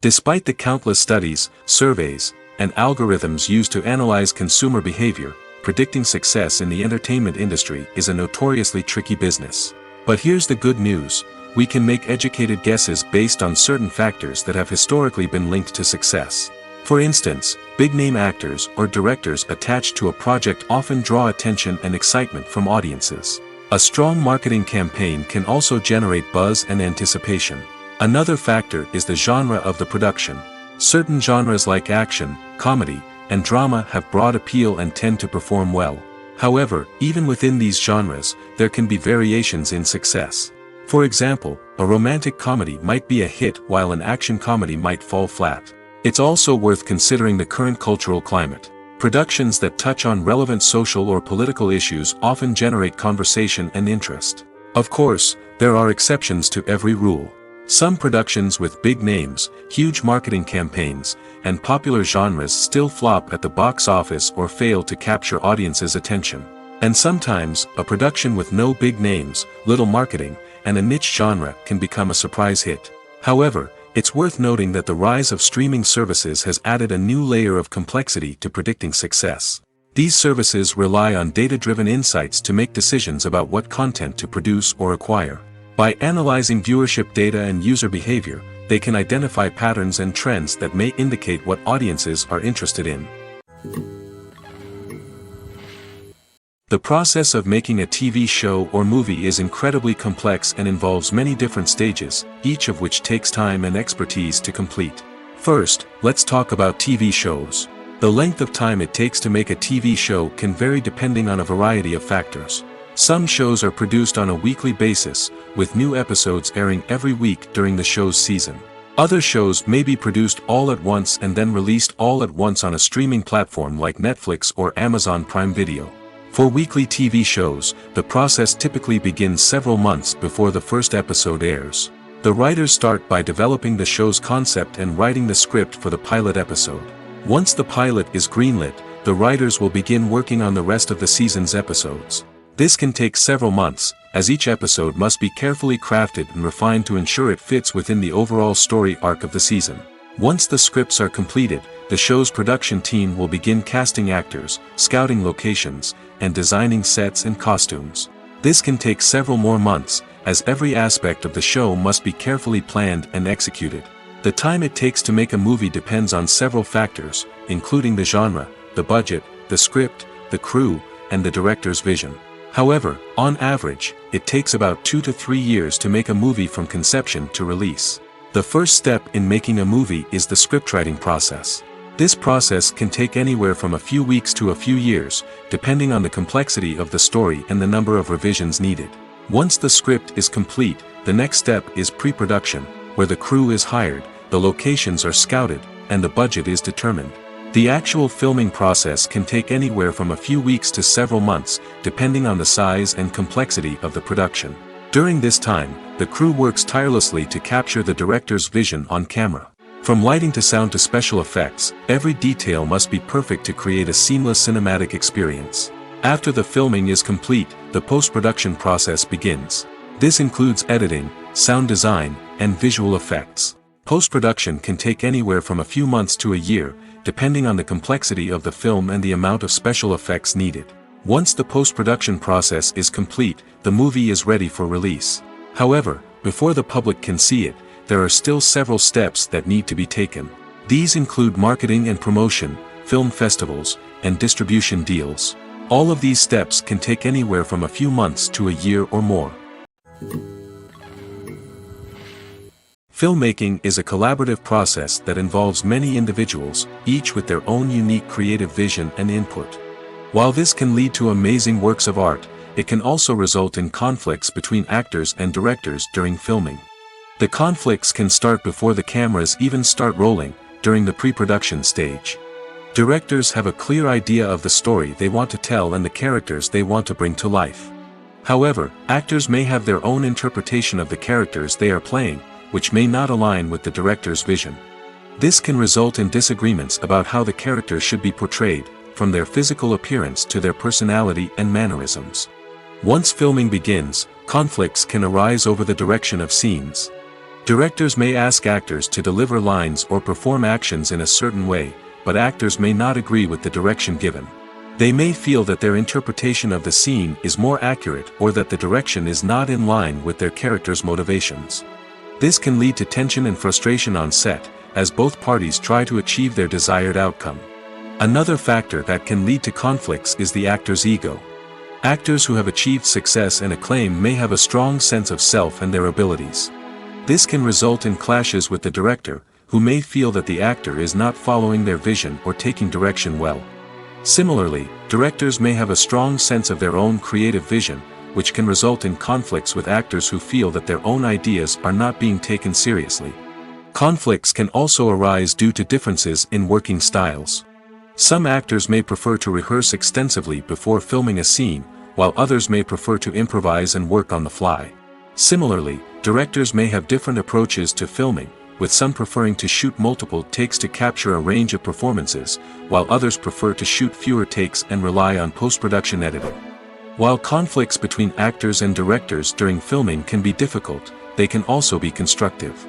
A: Despite the countless studies, surveys, and algorithms used to analyze consumer behavior, predicting success in the entertainment industry is a notoriously tricky business. But here's the good news: we can make educated guesses based on certain factors that have historically been linked to success. For instance, big-name actors or directors attached to a project often draw attention and excitement from audiences. A strong marketing campaign can also generate buzz and anticipation. Another factor is the genre of the production. Certain genres like action, comedy, and drama have broad appeal and tend to perform well. However, even within these genres, there can be variations in success. For example, a romantic comedy might be a hit while an action comedy might fall flat. It's also worth considering the current cultural climate. Productions that touch on relevant social or political issues often generate conversation and interest. Of course, there are exceptions to every rule. Some productions with big names, huge marketing campaigns, and popular genres still flop at the box office or fail to capture audiences' attention. And sometimes, a production with no big names, little marketing, and a niche genre can become a surprise hit. However, it's worth noting that the rise of streaming services has added a new layer of complexity to predicting success. These services rely on data-driven insights to make decisions about what content to produce or acquire. By analyzing viewership data and user behavior, they can identify patterns and trends that may indicate what audiences are interested in. The process of making a TV show or movie is incredibly complex and involves many different stages, each of which takes time and expertise to complete. First, let's talk about TV shows. The length of time it takes to make a TV show can vary depending on a variety of factors. Some shows are produced on a weekly basis, with new episodes airing every week during the show's season. Other shows may be produced all at once and then released all at once on a streaming platform like Netflix or Amazon Prime Video. For weekly TV shows, the process typically begins several months before the first episode airs. The writers start by developing the show's concept and writing the script for the pilot episode. Once the pilot is greenlit, the writers will begin working on the rest of the season's episodes. This can take several months, as each episode must be carefully crafted and refined to ensure it fits within the overall story arc of the season. Once the scripts are completed, the show's production team will begin casting actors, scouting locations, and designing sets and costumes. This can take several more months, as every aspect of the show must be carefully planned and executed. The time it takes to make a movie depends on several factors, including the genre, the budget, the script, the crew, and the director's vision. However, on average, it takes about 2 to 3 years to make a movie from conception to release. The first step in making a movie is the scriptwriting process. This process can take anywhere from a few weeks to a few years, depending on the complexity of the story and the number of revisions needed. Once the script is complete, the next step is pre-production, where the crew is hired, the locations are scouted, and the budget is determined. The actual filming process can take anywhere from a few weeks to several months, depending on the size and complexity of the production. During this time, the crew works tirelessly to capture the director's vision on camera. From lighting to sound to special effects, every detail must be perfect to create a seamless cinematic experience. After the filming is complete, the post-production process begins. This includes editing, sound design, and visual effects. Post-production can take anywhere from a few months to a year, depending on the complexity of the film and the amount of special effects needed. Once the post-production process is complete, the movie is ready for release. However, before the public can see it, there are still several steps that need to be taken. These include marketing and promotion, film festivals, and distribution deals. All of these steps can take anywhere from a few months to a year or more. Filmmaking is a collaborative process that involves many individuals, each with their own unique creative vision and input. While this can lead to amazing works of art, it can also result in conflicts between actors and directors during filming. The conflicts can start before the cameras even start rolling, during the pre-production stage. Directors have a clear idea of the story they want to tell and the characters they want to bring to life. However, actors may have their own interpretation of the characters they are playing, which may not align with the director's vision. This can result in disagreements about how the characters should be portrayed, from their physical appearance to their personality and mannerisms. Once filming begins, conflicts can arise over the direction of scenes. Directors may ask actors to deliver lines or perform actions in a certain way, but actors may not agree with the direction given. They may feel that their interpretation of the scene is more accurate or that the direction is not in line with their character's motivations. This can lead to tension and frustration on set, as both parties try to achieve their desired outcome. Another factor that can lead to conflicts is the actor's ego. Actors who have achieved success and acclaim may have a strong sense of self and their abilities. This can result in clashes with the director, who may feel that the actor is not following their vision or taking direction well. Similarly, directors may have a strong sense of their own creative vision, which can result in conflicts with actors who feel that their own ideas are not being taken seriously. Conflicts can also arise due to differences in working styles. Some actors may prefer to rehearse extensively before filming a scene, while others may prefer to improvise and work on the fly. Similarly, directors may have different approaches to filming, with some preferring to shoot multiple takes to capture a range of performances, while others prefer to shoot fewer takes and rely on post-production editing. While conflicts between actors and directors during filming can be difficult, they can also be constructive.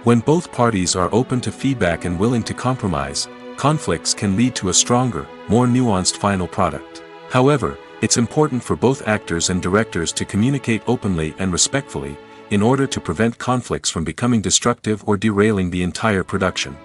A: When both parties are open to feedback and willing to compromise, conflicts can lead to a stronger, more nuanced final product. However, it's important for both actors and directors to communicate openly and respectfully, in order to prevent conflicts from becoming destructive or derailing the entire production.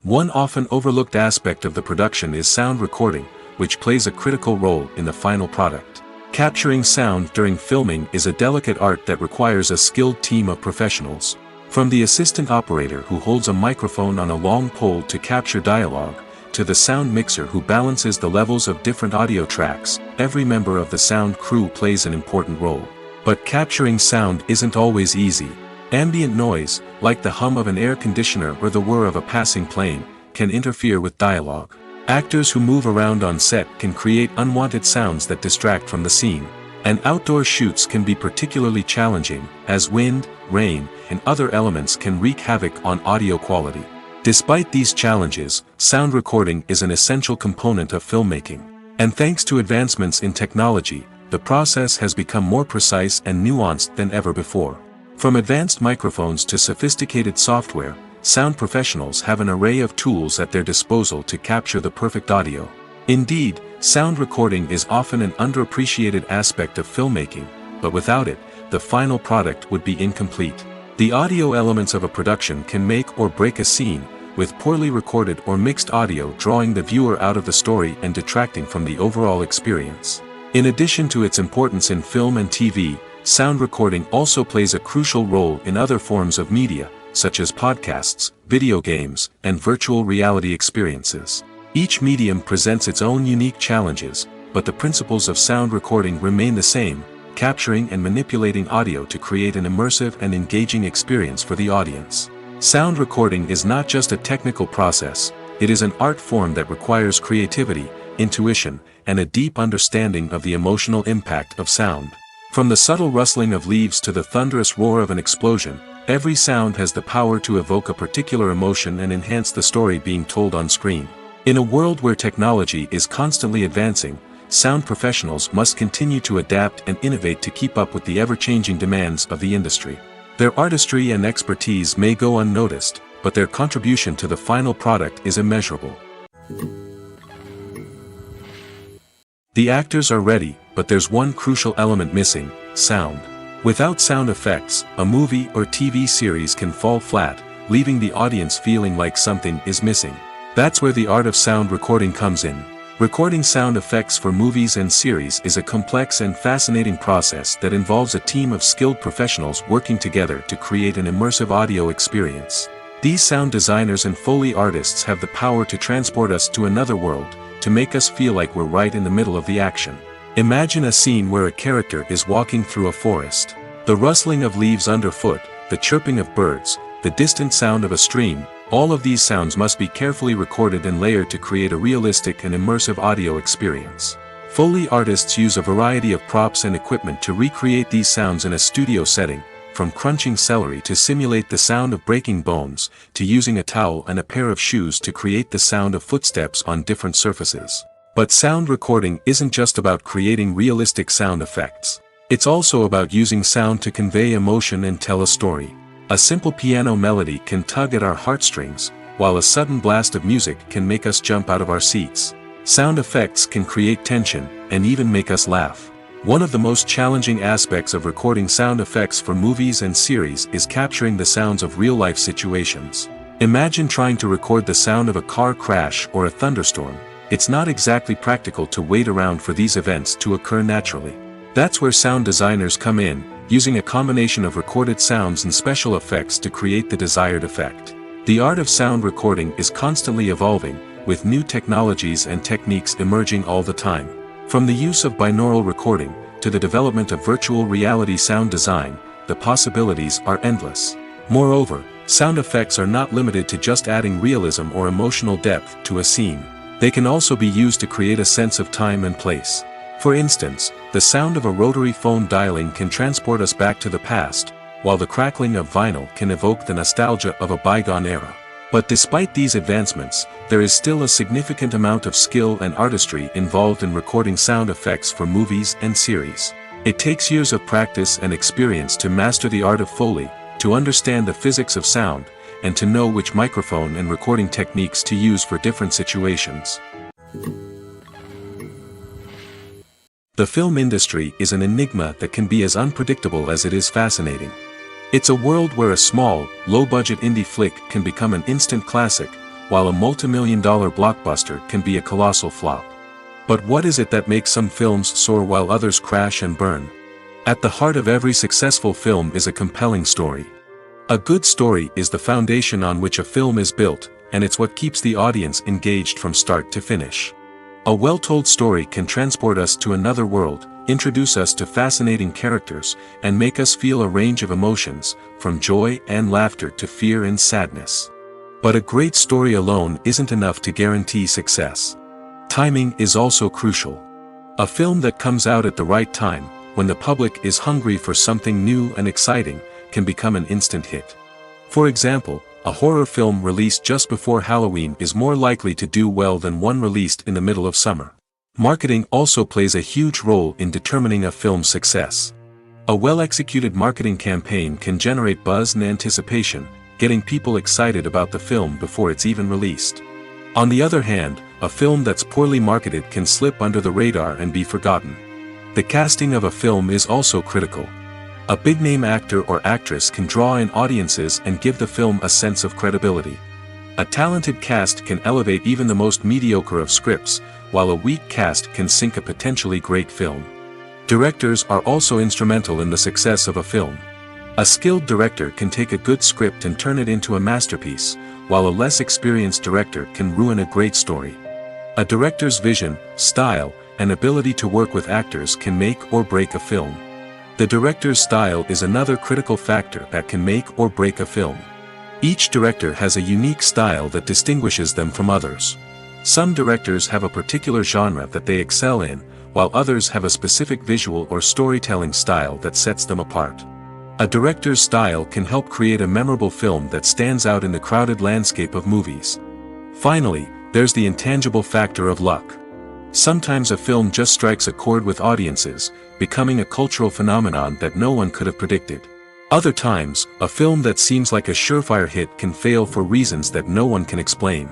A: One often overlooked aspect of the production is sound recording, which plays a critical role in the final product. Capturing sound during filming is a delicate art that requires a skilled team of professionals. From the assistant operator who holds a microphone on a long pole to capture dialogue, to the sound mixer who balances the levels of different audio tracks, every member of the sound crew plays an important role. But capturing sound isn't always easy. Ambient noise, like the hum of an air conditioner or the whir of a passing plane, can interfere with dialogue. Actors who move around on set can create unwanted sounds that distract from the scene. And outdoor shoots can be particularly challenging, as wind, rain, and other elements can wreak havoc on audio quality. Despite these challenges, sound recording is an essential component of filmmaking. And thanks to advancements in technology, the process has become more precise and nuanced than ever before. From advanced microphones to sophisticated software, sound professionals have an array of tools at their disposal to capture the perfect audio. Indeed, sound recording is often an underappreciated aspect of filmmaking, but without it, the final product would be incomplete. The audio elements of a production can make or break a scene, with poorly recorded or mixed audio drawing the viewer out of the story and detracting from the overall experience. In addition to its importance in film and TV, sound recording also plays a crucial role in other forms of media, such as podcasts, video games, and virtual reality experiences. Each medium presents its own unique challenges, but the principles of sound recording remain the same: capturing and manipulating audio to create an immersive and engaging experience for the audience. Sound recording is not just a technical process, it is an art form that requires creativity, intuition, and a deep understanding of the emotional impact of sound. From the subtle rustling of leaves to the thunderous roar of an explosion, every sound has the power to evoke a particular emotion and enhance the story being told on screen. In a world where technology is constantly advancing, sound professionals must continue to adapt and innovate to keep up with the ever-changing demands of the industry. Their artistry and expertise may go unnoticed, but their contribution to the final product is immeasurable. The actors are ready, but there's one crucial element missing: sound. Without sound effects, a movie or TV series can fall flat, leaving the audience feeling like something is missing. That's where the art of sound recording comes in. Recording sound effects for movies and series is a complex and fascinating process that involves a team of skilled professionals working together to create an immersive audio experience. These sound designers and Foley artists have the power to transport us to another world, to make us feel like we're right in the middle of the action. Imagine a scene where a character is walking through a forest. The rustling of leaves underfoot, the chirping of birds, the distant sound of a stream, all of these sounds must be carefully recorded and layered to create a realistic and immersive audio experience. Foley artists use a variety of props and equipment to recreate these sounds in a studio setting, from crunching celery to simulate the sound of breaking bones, to using a towel and a pair of shoes to create the sound of footsteps on different surfaces. But sound recording isn't just about creating realistic sound effects. It's also about using sound to convey emotion and tell a story. A simple piano melody can tug at our heartstrings, while a sudden blast of music can make us jump out of our seats. Sound effects can create tension, and even make us laugh. One of the most challenging aspects of recording sound effects for movies and series is capturing the sounds of real-life situations. Imagine trying to record the sound of a car crash or a thunderstorm. It's not exactly practical to wait around for these events to occur naturally. That's where sound designers come in, using a combination of recorded sounds and special effects to create the desired effect. The art of sound recording is constantly evolving, with new technologies and techniques emerging all the time. From the use of binaural recording, to the development of virtual reality sound design, the possibilities are endless. Moreover, sound effects are not limited to just adding realism or emotional depth to a scene. They can also be used to create a sense of time and place. For instance, the sound of a rotary phone dialing can transport us back to the past, while the crackling of vinyl can evoke the nostalgia of a bygone era. But despite these advancements, there is still a significant amount of skill and artistry involved in recording sound effects for movies and series. It takes years of practice and experience to master the art of Foley, to understand the physics of sound, and to know which microphone and recording techniques to use for different situations. The film industry is an enigma that can be as unpredictable as it is fascinating. It's a world where a small, low-budget indie flick can become an instant classic, while a multi-million-dollar blockbuster can be a colossal flop. But what is it that makes some films soar while others crash and burn? At the heart of every successful film is a compelling story. A good story is the foundation on which a film is built, and it's what keeps the audience engaged from start to finish. A well-told story can transport us to another world, introduce us to fascinating characters, and make us feel a range of emotions, from joy and laughter to fear and sadness. But a great story alone isn't enough to guarantee success. Timing is also crucial. A film that comes out at the right time, when the public is hungry for something new and exciting, can become an instant hit. For example, a horror film released just before Halloween is more likely to do well than one released in the middle of summer. Marketing also plays a huge role in determining a film's success. A well-executed marketing campaign can generate buzz and anticipation, getting people excited about the film before it's even released. On the other hand, a film that's poorly marketed can slip under the radar and be forgotten. The casting of a film is also critical. A big-name actor or actress can draw in audiences and give the film a sense of credibility. A talented cast can elevate even the most mediocre of scripts, while a weak cast can sink a potentially great film. Directors are also instrumental in the success of a film. A skilled director can take a good script and turn it into a masterpiece, while a less experienced director can ruin a great story. A director's vision, style, and ability to work with actors can make or break a film. The director's style is another critical factor that can make or break a film. Each director has a unique style that distinguishes them from others. Some directors have a particular genre that they excel in, while others have a specific visual or storytelling style that sets them apart. A director's style can help create a memorable film that stands out in the crowded landscape of movies. Finally, there's the intangible factor of luck. Sometimes a film just strikes a chord with audiences, becoming a cultural phenomenon that no one could have predicted. Other times, a film that seems like a surefire hit can fail for reasons that no one can explain.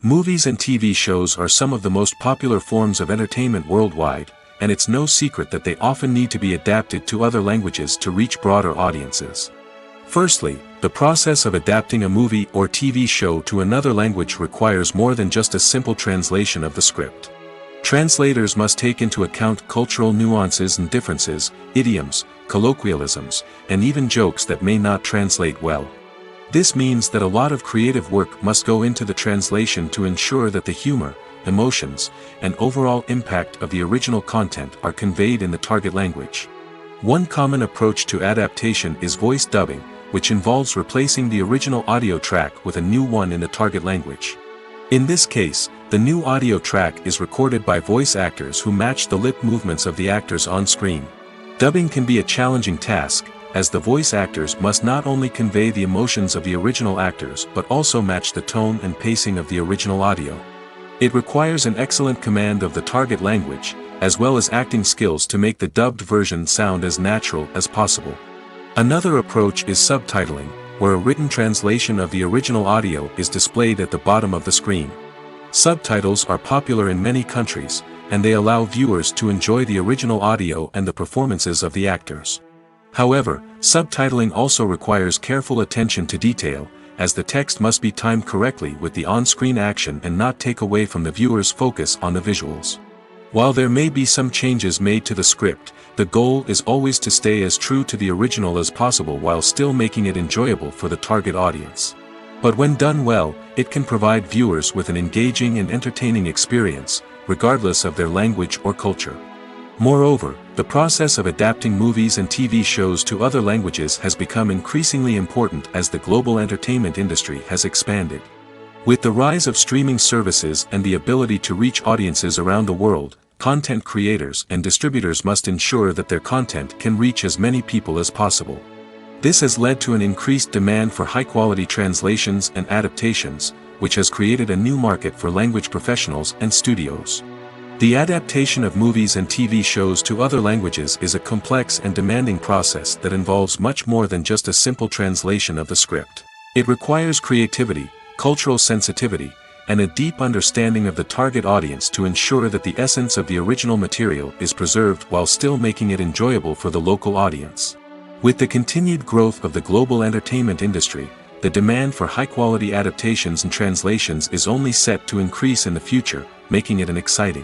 A: Movies and TV shows are some of the most popular forms of entertainment worldwide, and it's no secret that they often need to be adapted to other languages to reach broader audiences. Firstly, the process of adapting a movie or TV show to another language requires more than just a simple translation of the script. Translators must take into account cultural nuances and differences, idioms, colloquialisms, and even jokes that may not translate well. This means that a lot of creative work must go into the translation to ensure that the humor, emotions, and overall impact of the original content are conveyed in the target language. One common approach to adaptation is voice dubbing, which involves replacing the original audio track with a new one in the target language. In this case, the new audio track is recorded by voice actors who match the lip movements of the actors on screen. Dubbing can be a challenging task, as the voice actors must not only convey the emotions of the original actors but also match the tone and pacing of the original audio. It requires an excellent command of the target language, as well as acting skills to make the dubbed version sound as natural as possible. Another approach is subtitling, where a written translation of the original audio is displayed at the bottom of the screen. Subtitles are popular in many countries, and they allow viewers to enjoy the original audio and the performances of the actors. However, subtitling also requires careful attention to detail, as the text must be timed correctly with the on-screen action and not take away from the viewer's focus on the visuals. While there may be some changes made to the script, the goal is always to stay as true to the original as possible while still making it enjoyable for the target audience. But when done well, it can provide viewers with an engaging and entertaining experience, regardless of their language or culture. Moreover, the process of adapting movies and TV shows to other languages has become increasingly important as the global entertainment industry has expanded. With the rise of streaming services and the ability to reach audiences around the world, content creators and distributors must ensure that their content can reach as many people as possible. This has led to an increased demand for high-quality translations and adaptations, which has created a new market for language professionals and studios. The adaptation of movies and TV shows to other languages is a complex and demanding process that involves much more than just a simple translation of the script. It requires creativity, cultural sensitivity, and a deep understanding of the target audience to ensure that the essence of the original material is preserved while still making it enjoyable for the local audience. With the continued growth of the global entertainment industry, the demand for high-quality adaptations and translations is only set to increase in the future, making it an exciting.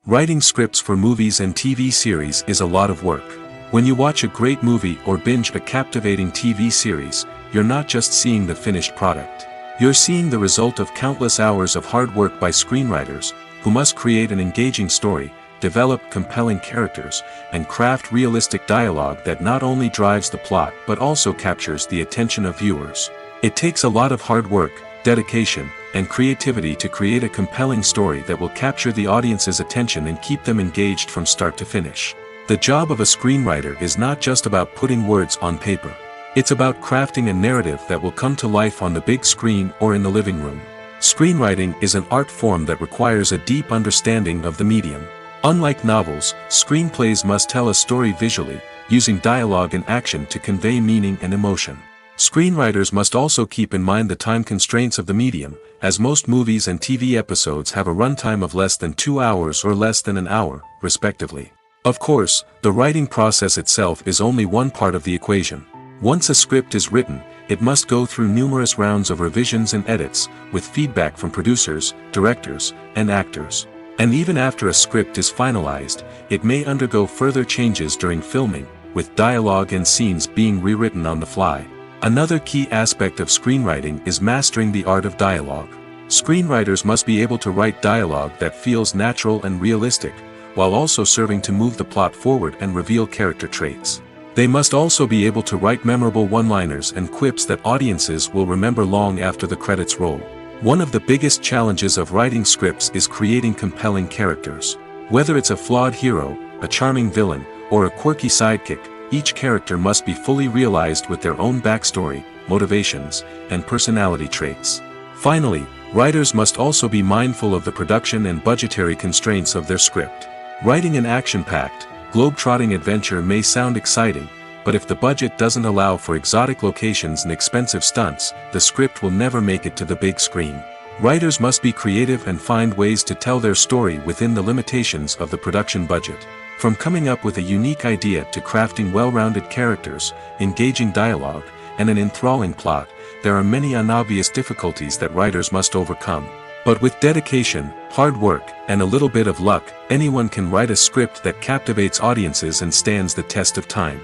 A: Writing scripts for movies and TV series is a lot of work. When you watch a great movie or binge a captivating TV series, you're not just seeing the finished product. You're seeing the result of countless hours of hard work by screenwriters, who must create an engaging story, develop compelling characters, and craft realistic dialogue that not only drives the plot but also captures the attention of viewers. It takes a lot of hard work, dedication, and creativity to create a compelling story that will capture the audience's attention and keep them engaged from start to finish. The job of a screenwriter is not just about putting words on paper. It's about crafting a narrative that will come to life on the big screen or in the living room. Screenwriting is an art form that requires a deep understanding of the medium. Unlike novels, screenplays must tell a story visually, using dialogue and action to convey meaning and emotion. Screenwriters must also keep in mind the time constraints of the medium, as most movies and TV episodes have a runtime of less than 2 hours or less than an hour, respectively. Of course, the writing process itself is only one part of the equation. Once a script is written, it must go through numerous rounds of revisions and edits, with feedback from producers, directors, and actors. And even after a script is finalized, it may undergo further changes during filming, with dialogue and scenes being rewritten on the fly. Another key aspect of screenwriting is mastering the art of dialogue. Screenwriters must be able to write dialogue that feels natural and realistic, while also serving to move the plot forward and reveal character traits. They must also be able to write memorable one-liners and quips that audiences will remember long after the credits roll. One of the biggest challenges of writing scripts is creating compelling characters. Whether it's a flawed hero, a charming villain, or a quirky sidekick, each character must be fully realized with their own backstory, motivations, and personality traits. Finally, writers must also be mindful of the production and budgetary constraints of their script. Writing an action-packed, globe-trotting adventure may sound exciting, but if the budget doesn't allow for exotic locations and expensive stunts, the script will never make it to the big screen. Writers must be creative and find ways to tell their story within the limitations of the production budget. From coming up with a unique idea to crafting well-rounded characters, engaging dialogue, and an enthralling plot, there are many unobvious difficulties that writers must overcome. But with dedication, hard work, and a little bit of luck, anyone can write a script that captivates audiences and stands the test of time.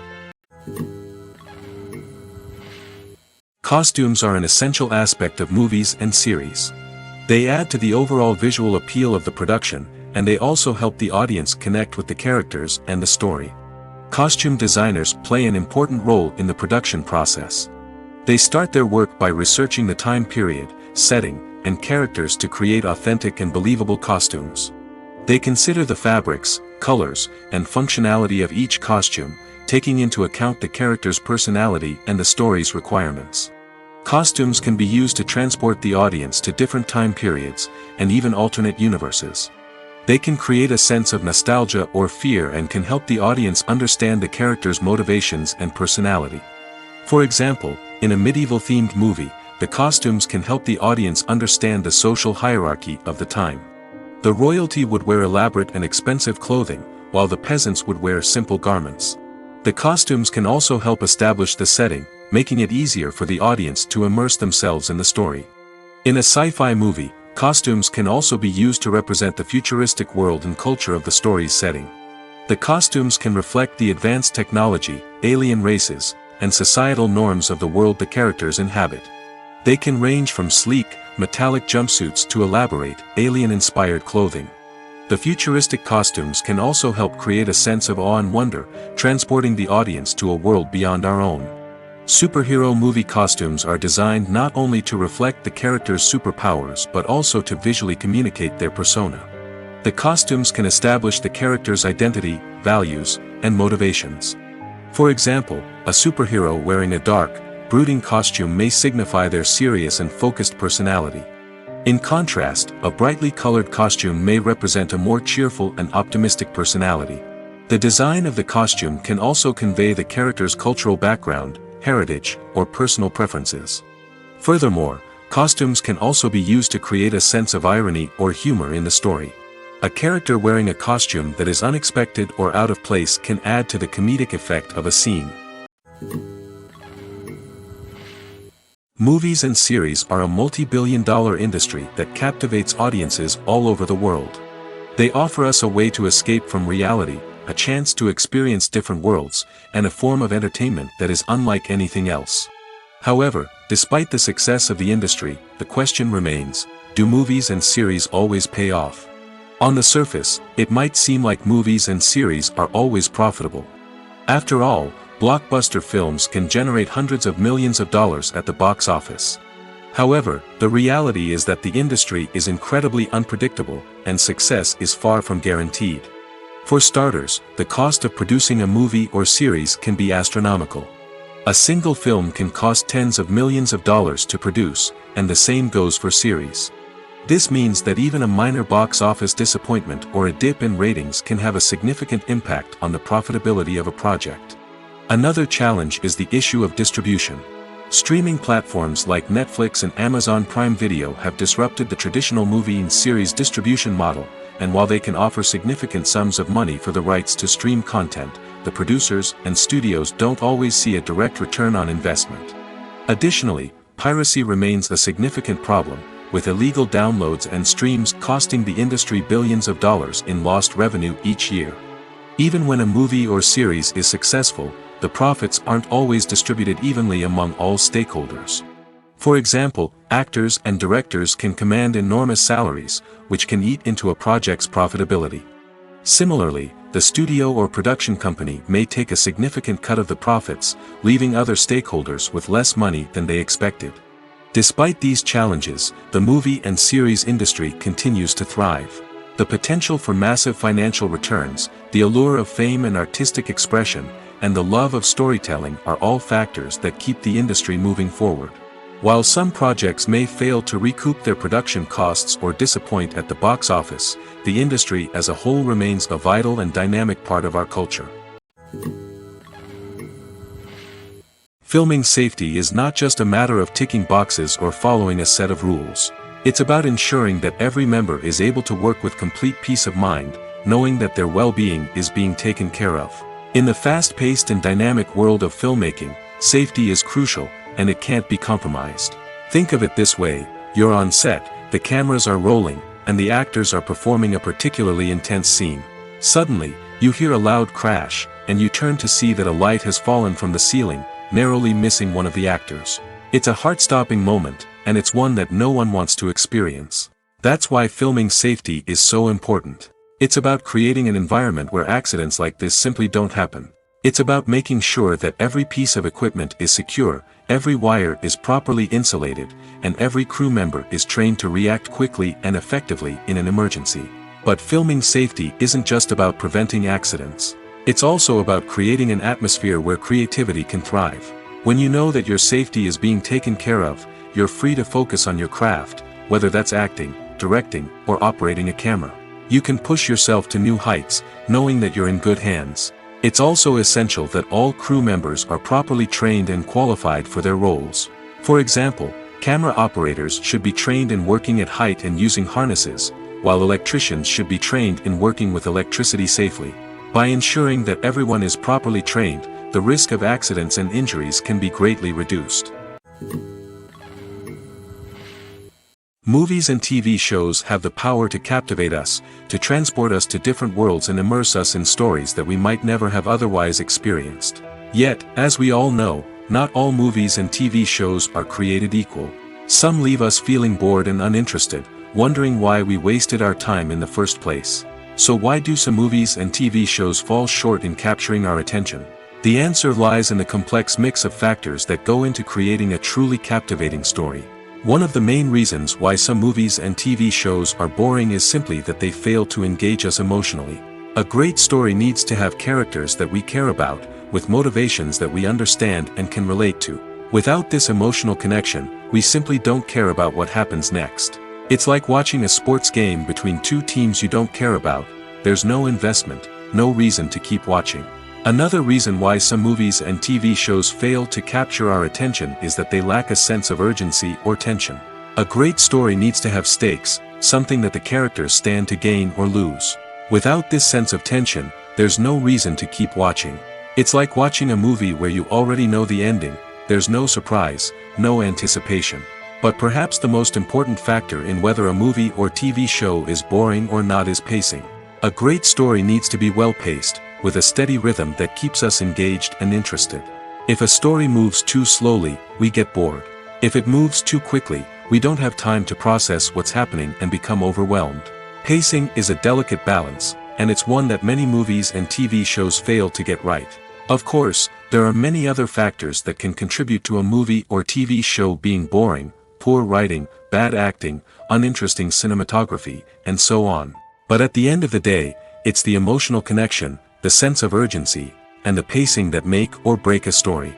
A: Costumes are an essential aspect of movies and series. They add to the overall visual appeal of the production, and they also help the audience connect with the characters and the story. Costume designers play an important role in the production process. They start their work by researching the time period, setting, and characters to create authentic and believable costumes. They consider the fabrics, colors, and functionality of each costume, taking into account the character's personality and the story's requirements. Costumes can be used to transport the audience to different time periods, and even alternate universes. They can create a sense of nostalgia or fear and can help the audience understand the character's motivations and personality. For example, in a medieval-themed movie, the costumes can help the audience understand the social hierarchy of the time. The royalty would wear elaborate and expensive clothing, while the peasants would wear simple garments. The costumes can also help establish the setting, making it easier for the audience to immerse themselves in the story. In a sci-fi movie, costumes can also be used to represent the futuristic world and culture of the story's setting. The costumes can reflect the advanced technology, alien races, and societal norms of the world the characters inhabit. They can range from sleek, metallic jumpsuits to elaborate, alien-inspired clothing. The futuristic costumes can also help create a sense of awe and wonder, transporting the audience to a world beyond our own. Superhero movie costumes are designed not only to reflect the character's superpowers but also to visually communicate their persona. The costumes can establish the character's identity, values, and motivations. For example, a superhero wearing a dark, brooding costume may signify their serious and focused personality. In contrast, a brightly colored costume may represent a more cheerful and optimistic personality. The design of the costume can also convey the character's cultural background, heritage, or personal preferences. Furthermore, costumes can also be used to create a sense of irony or humor in the story. A character wearing a costume that is unexpected or out of place can add to the comedic effect of a scene. Movies and series are a multi-billion-dollar industry that captivates audiences all over the world. They offer us a way to escape from reality, a chance to experience different worlds, and a form of entertainment that is unlike anything else. However, despite the success of the industry, the question remains, do movies and series always pay off? On the surface, it might seem like movies and series are always profitable. After all, blockbuster films can generate hundreds of millions of dollars at the box office. However, the reality is that the industry is incredibly unpredictable, and success is far from guaranteed. For starters, the cost of producing a movie or series can be astronomical. A single film can cost tens of millions of dollars to produce, and the same goes for series. This means that even a minor box office disappointment or a dip in ratings can have a significant impact on the profitability of a project. Another challenge is the issue of distribution. Streaming platforms like Netflix and Amazon Prime Video have disrupted the traditional movie and series distribution model, and while they can offer significant sums of money for the rights to stream content, the producers and studios don't always see a direct return on investment. Additionally, piracy remains a significant problem, with illegal downloads and streams costing the industry billions of dollars in lost revenue each year. Even when a movie or series is successful, the profits aren't always distributed evenly among all stakeholders. For example, actors and directors can command enormous salaries, which can eat into a project's profitability. Similarly, the studio or production company may take a significant cut of the profits, leaving other stakeholders with less money than they expected. Despite these challenges, the movie and series industry continues to thrive. The potential for massive financial returns, the allure of fame and artistic expression, and the love of storytelling are all factors that keep the industry moving forward. While some projects may fail to recoup their production costs or disappoint at the box office, the industry as a whole remains a vital and dynamic part of our culture. Filming safety is not just a matter of ticking boxes or following a set of rules. It's about ensuring that every member is able to work with complete peace of mind, knowing that their well-being is being taken care of. In the fast-paced and dynamic world of filmmaking, safety is crucial, and it can't be compromised. Think of it this way: you're on set, the cameras are rolling, and the actors are performing a particularly intense scene. Suddenly, you hear a loud crash, and you turn to see that a light has fallen from the ceiling, narrowly missing one of the actors. It's a heart-stopping moment, and it's one that no one wants to experience. That's why filming safety is so important. It's about creating an environment where accidents like this simply don't happen. It's about making sure that every piece of equipment is secure, every wire is properly insulated, and every crew member is trained to react quickly and effectively in an emergency. But filming safety isn't just about preventing accidents. It's also about creating an atmosphere where creativity can thrive. When you know that your safety is being taken care of, you're free to focus on your craft, whether that's acting, directing, or operating a camera. You can push yourself to new heights, knowing that you're in good hands. It's also essential that all crew members are properly trained and qualified for their roles. For example, camera operators should be trained in working at height and using harnesses, while electricians should be trained in working with electricity safely. By ensuring that everyone is properly trained, the risk of accidents and injuries can be greatly reduced. Movies and TV shows have the power to captivate us, to transport us to different worlds and immerse us in stories that we might never have otherwise experienced. Yet, as we all know, not all movies and TV shows are created equal. Some leave us feeling bored and uninterested, wondering why we wasted our time in the first place. So why do some movies and TV shows fall short in capturing our attention? The answer lies in the complex mix of factors that go into creating a truly captivating story. One of the main reasons why some movies and TV shows are boring is simply that they fail to engage us emotionally. A great story needs to have characters that we care about, with motivations that we understand and can relate to. Without this emotional connection, we simply don't care about what happens next. It's like watching a sports game between two teams you don't care about. There's no investment, no reason to keep watching. Another reason why some movies and TV shows fail to capture our attention is that they lack a sense of urgency or tension. A great story needs to have stakes, something that the characters stand to gain or lose. Without this sense of tension, there's no reason to keep watching. It's like watching a movie where you already know the ending. There's no surprise, no anticipation. But perhaps the most important factor in whether a movie or TV show is boring or not is pacing. A great story needs to be well-paced, with a steady rhythm that keeps us engaged and interested. If a story moves too slowly, we get bored. If it moves too quickly, we don't have time to process what's happening and become overwhelmed. Pacing is a delicate balance, and it's one that many movies and TV shows fail to get right. Of course, there are many other factors that can contribute to a movie or TV show being boring: poor writing, bad acting, uninteresting cinematography, and so on. But at the end of the day, it's the emotional connection, the sense of urgency, and the pacing that make or break a story.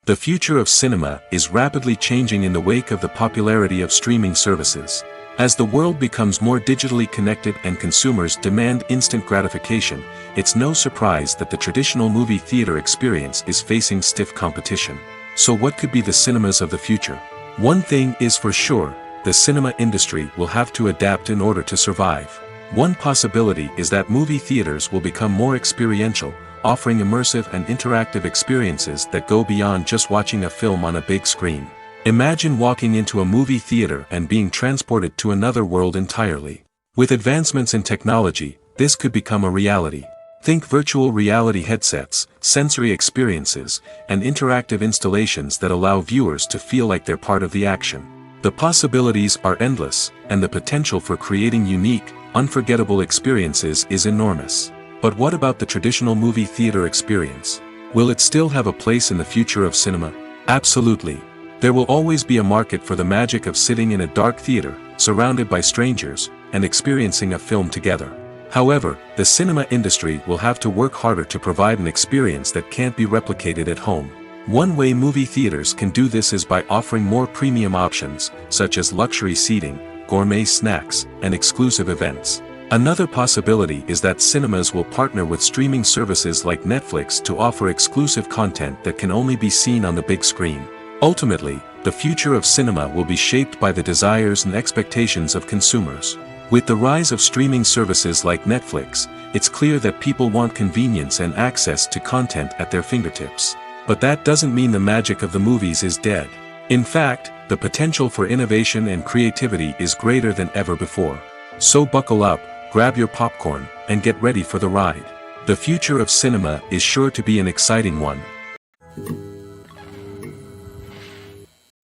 A: The future of cinema is rapidly changing in the wake of the popularity of streaming services. As the world becomes more digitally connected and consumers demand instant gratification, it's no surprise that the traditional movie theater experience is facing stiff competition. So what could be the cinemas of the future? One thing is for sure: the cinema industry will have to adapt in order to survive. One possibility is that movie theaters will become more experiential, offering immersive and interactive experiences that go beyond just watching a film on a big screen. Imagine walking into a movie theater and being transported to another world entirely. With advancements in technology, this could become a reality. Think virtual reality headsets, sensory experiences, and interactive installations that allow viewers to feel like they're part of the action. The possibilities are endless, and the potential for creating unique, unforgettable experiences is enormous. But what about the traditional movie theater experience? Will it still have a place in the future of cinema? Absolutely. There will always be a market for the magic of sitting in a dark theater, surrounded by strangers, and experiencing a film together. However, the cinema industry will have to work harder to provide an experience that can't be replicated at home. One way movie theaters can do this is by offering more premium options, such as luxury seating, gourmet snacks, and exclusive events. Another possibility is that cinemas will partner with streaming services like Netflix to offer exclusive content that can only be seen on the big screen. Ultimately, the future of cinema will be shaped by the desires and expectations of consumers. With the rise of streaming services like Netflix, it's clear that people want convenience and access to content at their fingertips. But that doesn't mean the magic of the movies is dead. In fact, the potential for innovation and creativity is greater than ever before. So buckle up, grab your popcorn, and get ready for the ride. The future of cinema is sure to be an exciting one.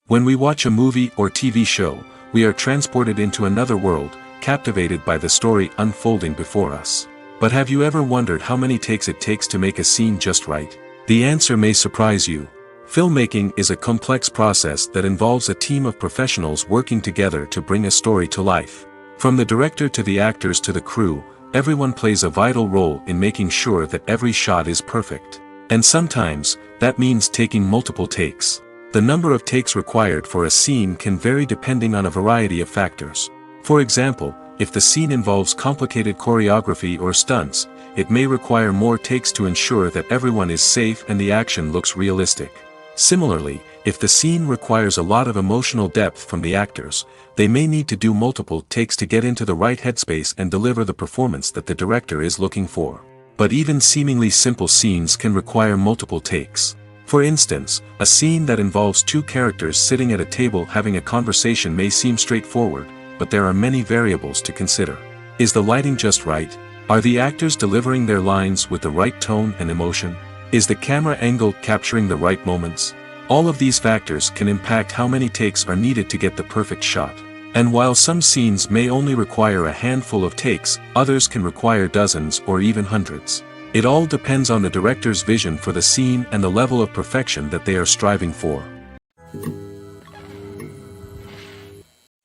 A: When we watch a movie or TV show, we are transported into another world, captivated by the story unfolding before us. But have you ever wondered how many takes it takes to make a scene just right? The answer may surprise you. Filmmaking is a complex process that involves a team of professionals working together to bring a story to life. From the director to the actors to the crew, everyone plays a vital role in making sure that every shot is perfect. And sometimes, that means taking multiple takes. The number of takes required for a scene can vary depending on a variety of factors. For example, if the scene involves complicated choreography or stunts, it may require more takes to ensure that everyone is safe and the action looks realistic. Similarly, if the scene requires a lot of emotional depth from the actors, they may need to do multiple takes to get into the right headspace and deliver the performance that the director is looking for. But even seemingly simple scenes can require multiple takes. For instance, a scene that involves two characters sitting at a table having a conversation may seem straightforward, but there are many variables to consider. Is the lighting just right? Are the actors delivering their lines with the right tone and emotion? Is the camera angle capturing the right moments? All of these factors can impact how many takes are needed to get the perfect shot. And while some scenes may only require a handful of takes, others can require dozens or even hundreds. It all depends on the director's vision for the scene and the level of perfection that they are striving for.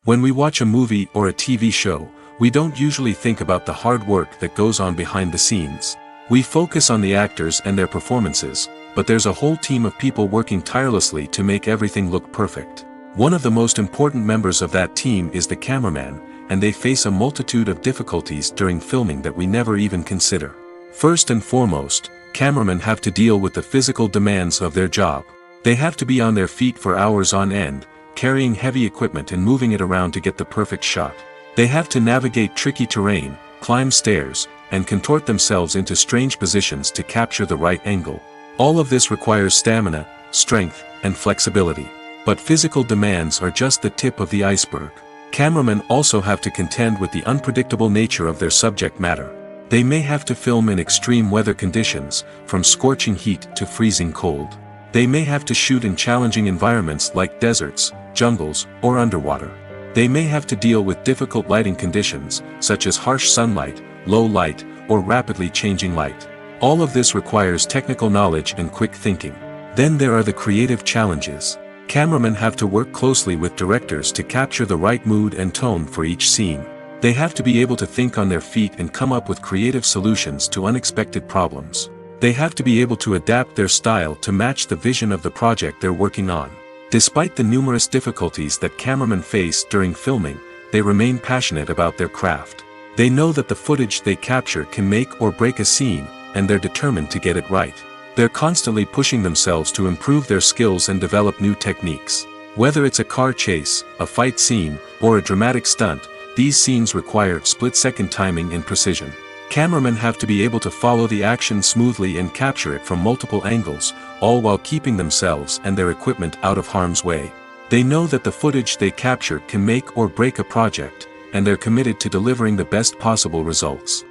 A: When we watch a movie or a TV show, we don't usually think about the hard work that goes on behind the scenes. We focus on the actors and their performances, but there's a whole team of people working tirelessly to make everything look perfect. One of the most important members of that team is the cameraman, and they face a multitude of difficulties during filming that we never even consider. First and foremost, cameramen have to deal with the physical demands of their job. They have to be on their feet for hours on end, carrying heavy equipment and moving it around to get the perfect shot. They have to navigate tricky terrain, climb stairs, and contort themselves into strange positions to capture the right angle. All of this requires stamina, strength, and flexibility. But physical demands are just the tip of the iceberg. Cameramen also have to contend with the unpredictable nature of their subject matter. They may have to film in extreme weather conditions, from scorching heat to freezing cold. They may have to shoot in challenging environments like deserts, jungles, or underwater. They may have to deal with difficult lighting conditions, such as harsh sunlight, low light, or rapidly changing light. All of this requires technical knowledge and quick thinking. Then there are the creative challenges. Cameramen have to work closely with directors to capture the right mood and tone for each scene. They have to be able to think on their feet and come up with creative solutions to unexpected problems. They have to be able to adapt their style to match the vision of the project they're working on. Despite the numerous difficulties that cameramen face during filming, they remain passionate about their craft. They know that the footage they capture can make or break a scene, and they're determined to get it right. They're constantly pushing themselves to improve their skills and develop new techniques. Whether it's a car chase, a fight scene, or a dramatic stunt, these scenes require split-second timing and precision. Cameramen have to be able to follow the action smoothly and capture it from multiple angles, all while keeping themselves and their equipment out of harm's way. They know that the footage they capture can make or break a project, and they're committed to delivering the best possible results.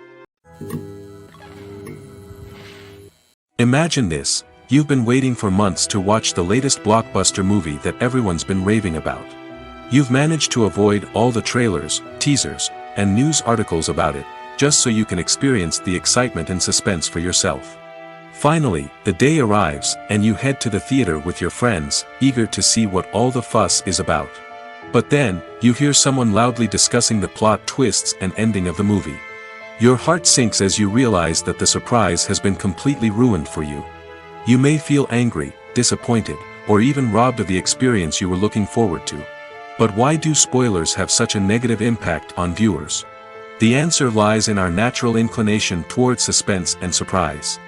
A: Imagine this: you've been waiting for months to watch the latest blockbuster movie that everyone's been raving about. You've managed to avoid all the trailers, teasers, and news articles about it, just so you can experience the excitement and suspense for yourself. Finally, the day arrives, and you head to the theater with your friends, eager to see what all the fuss is about. But then, you hear someone loudly discussing the plot twists and ending of the movie. Your heart sinks as you realize that the surprise has been completely ruined for you. You may feel angry, disappointed, or even robbed of the experience you were looking forward to. But why do spoilers have such a negative impact on viewers? The answer lies in our natural inclination toward suspense and surprise.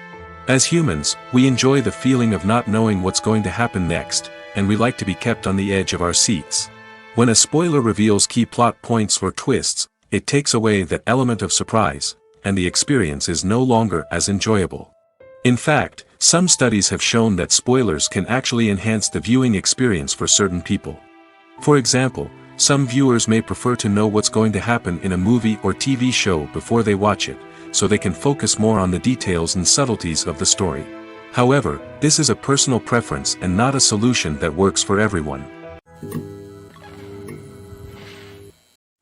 A: As humans, we enjoy the feeling of not knowing what's going to happen next, and we like to be kept on the edge of our seats. When a spoiler reveals key plot points or twists, it takes away that element of surprise, and the experience is no longer as enjoyable. In fact, some studies have shown that spoilers can actually enhance the viewing experience for certain people. For example, some viewers may prefer to know what's going to happen in a movie or TV show before they watch it, so they can focus more on the details and subtleties of the story. However, this is a personal preference and not a solution that works for everyone.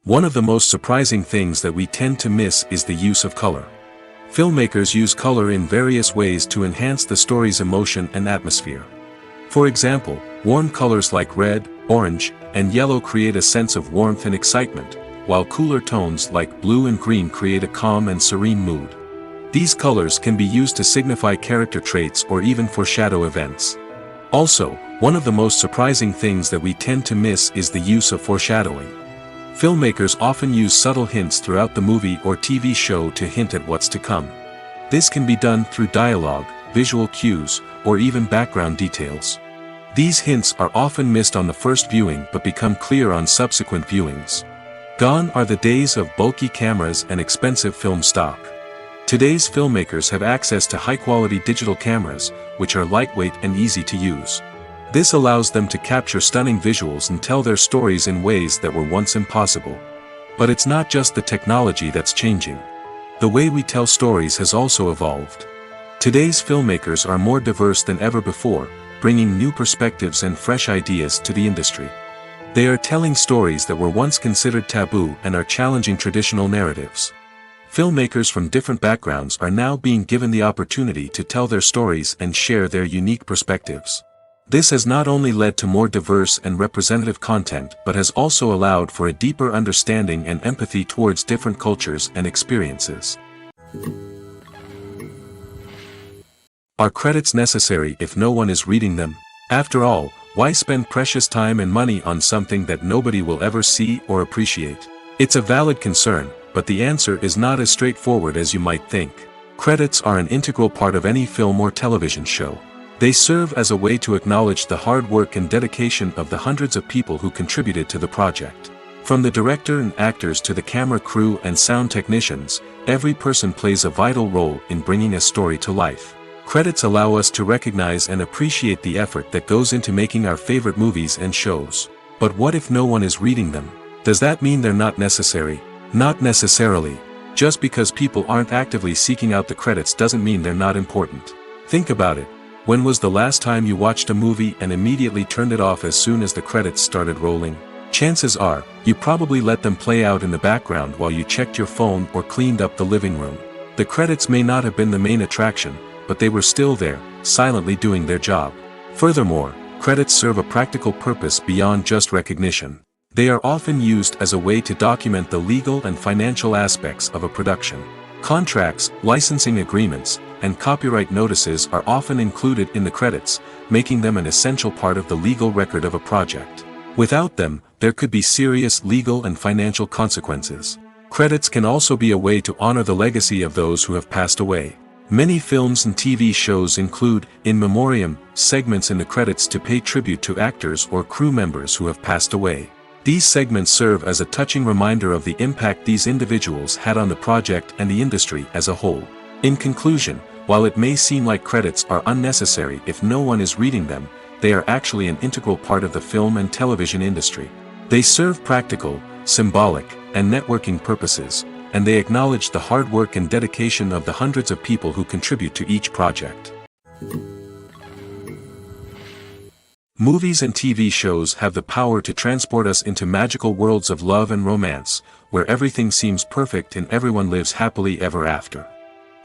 A: One of the most surprising things that we tend to miss is the use of color. Filmmakers use color in various ways to enhance the story's emotion and atmosphere. For example, warm colors like red, orange, and yellow create a sense of warmth and excitement, while cooler tones like blue and green create a calm and serene mood. These colors can be used to signify character traits or even foreshadow events. Also, one of the most surprising things that we tend to miss is the use of foreshadowing. Filmmakers often use subtle hints throughout the movie or TV show to hint at what's to come. This can be done through dialogue, visual cues, or even background details. These hints are often missed on the first viewing but become clear on subsequent viewings. Gone are the days of bulky cameras and expensive film stock. Today's filmmakers have access to high-quality digital cameras, which are lightweight and easy to use. This allows them to capture stunning visuals and tell their stories in ways that were once impossible. But it's not just the technology that's changing. The way we tell stories has also evolved. Today's filmmakers are more diverse than ever before, bringing new perspectives and fresh ideas to the industry. They are telling stories that were once considered taboo and are challenging traditional narratives. Filmmakers from different backgrounds are now being given the opportunity to tell their stories and share their unique perspectives. This has not only led to more diverse and representative content but has also allowed for a deeper understanding and empathy towards different cultures and experiences. Are credits necessary if no one is reading them? After all, why spend precious time and money on something that nobody will ever see or appreciate? It's a valid concern, but the answer is not as straightforward as you might think. Credits are an integral part of any film or television show. They serve as a way to acknowledge the hard work and dedication of the hundreds of people who contributed to the project. From the director and actors to the camera crew and sound technicians, every person plays a vital role in bringing a story to life. Credits allow us to recognize and appreciate the effort that goes into making our favorite movies and shows. But what if no one is reading them? Does that mean they're not necessary? Not necessarily. Just because people aren't actively seeking out the credits doesn't mean they're not important. Think about it. When was the last time you watched a movie and immediately turned it off as soon as the credits started rolling? Chances are, you probably let them play out in the background while you checked your phone or cleaned up the living room. The credits may not have been the main attraction, but they were still there, silently doing their job. Furthermore, credits serve a practical purpose beyond just recognition. They are often used as a way to document the legal and financial aspects of a production. Contracts, licensing agreements, and copyright notices are often included in the credits, making them an essential part of the legal record of a project. Without them, there could be serious legal and financial consequences. Credits can also be a way to honor the legacy of those who have passed away. Many films and TV shows include, in memoriam, segments in the credits to pay tribute to actors or crew members who have passed away. These segments serve as a touching reminder of the impact these individuals had on the project and the industry as a whole. In conclusion, while it may seem like credits are unnecessary if no one is reading them, they are actually an integral part of the film and television industry. They serve practical, symbolic, and networking purposes, and they acknowledge the hard work and dedication of the hundreds of people who contribute to each project. Movies and TV shows have the power to transport us into magical worlds of love and romance, where everything seems perfect and everyone lives happily ever after.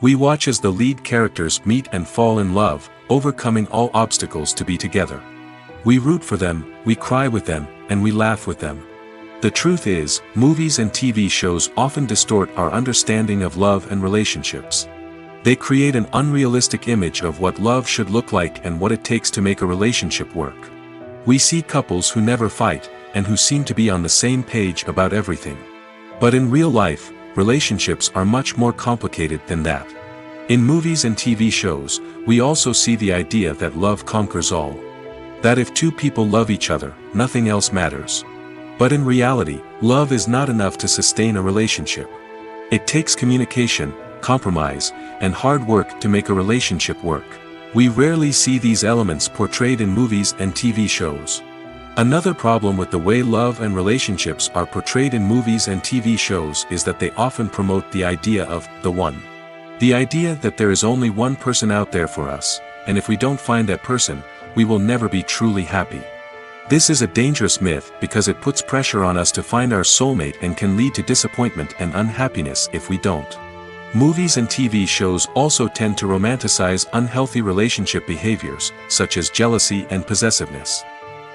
A: We watch as the lead characters meet and fall in love, overcoming all obstacles to be together. We root for them, we cry with them, and we laugh with them. The truth is, movies and TV shows often distort our understanding of love and relationships. They create an unrealistic image of what love should look like and what it takes to make a relationship work. We see couples who never fight, and who seem to be on the same page about everything. But in real life, relationships are much more complicated than that. In movies and TV shows, we also see the idea that love conquers all. That if two people love each other, nothing else matters. But in reality, love is not enough to sustain a relationship. It takes communication, compromise, and hard work to make a relationship work. We rarely see these elements portrayed in movies and TV shows. Another problem with the way love and relationships are portrayed in movies and TV shows is that they often promote the idea of the one. The idea that there is only one person out there for us, and if we don't find that person, we will never be truly happy. This is a dangerous myth because it puts pressure on us to find our soulmate and can lead to disappointment and unhappiness if we don't. Movies and TV shows also tend to romanticize unhealthy relationship behaviors, such as jealousy and possessiveness.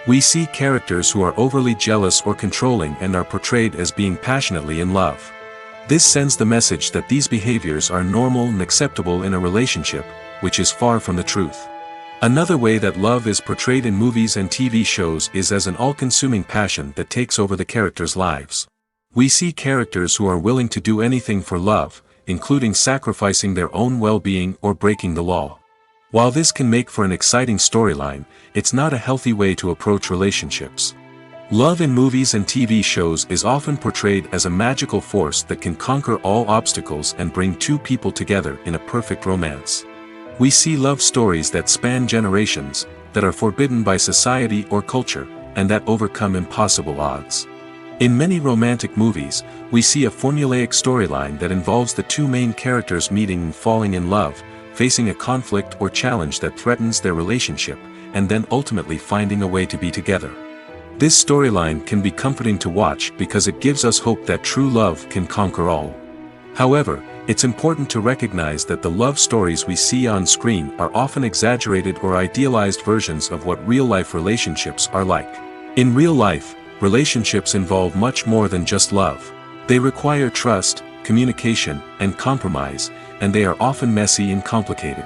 A: We see characters who are overly jealous or controlling and are portrayed as being passionately in love. This sends the message that these behaviors are normal and acceptable in a relationship, which is far from the truth. Another way that love is portrayed in movies and TV shows is as an all-consuming passion that takes over the characters' lives. We see characters who are willing to do anything for love, including sacrificing their own well-being or breaking the law. While this can make for an exciting storyline, it's not a healthy way to approach relationships. Love in movies and TV shows is often portrayed as a magical force that can conquer all obstacles and bring two people together in a perfect romance. We see love stories that span generations, that are forbidden by society or culture, and that overcome impossible odds. In many romantic movies, we see a formulaic storyline that involves the two main characters meeting and falling in love, facing a conflict or challenge that threatens their relationship, and then ultimately finding a way to be together. This storyline can be comforting to watch because it gives us hope that true love can conquer all. However, it's important to recognize that the love stories we see on screen are often exaggerated or idealized versions of what real-life relationships are like. In real life, relationships involve much more than just love. They require trust, communication, and compromise, and they are often messy and complicated.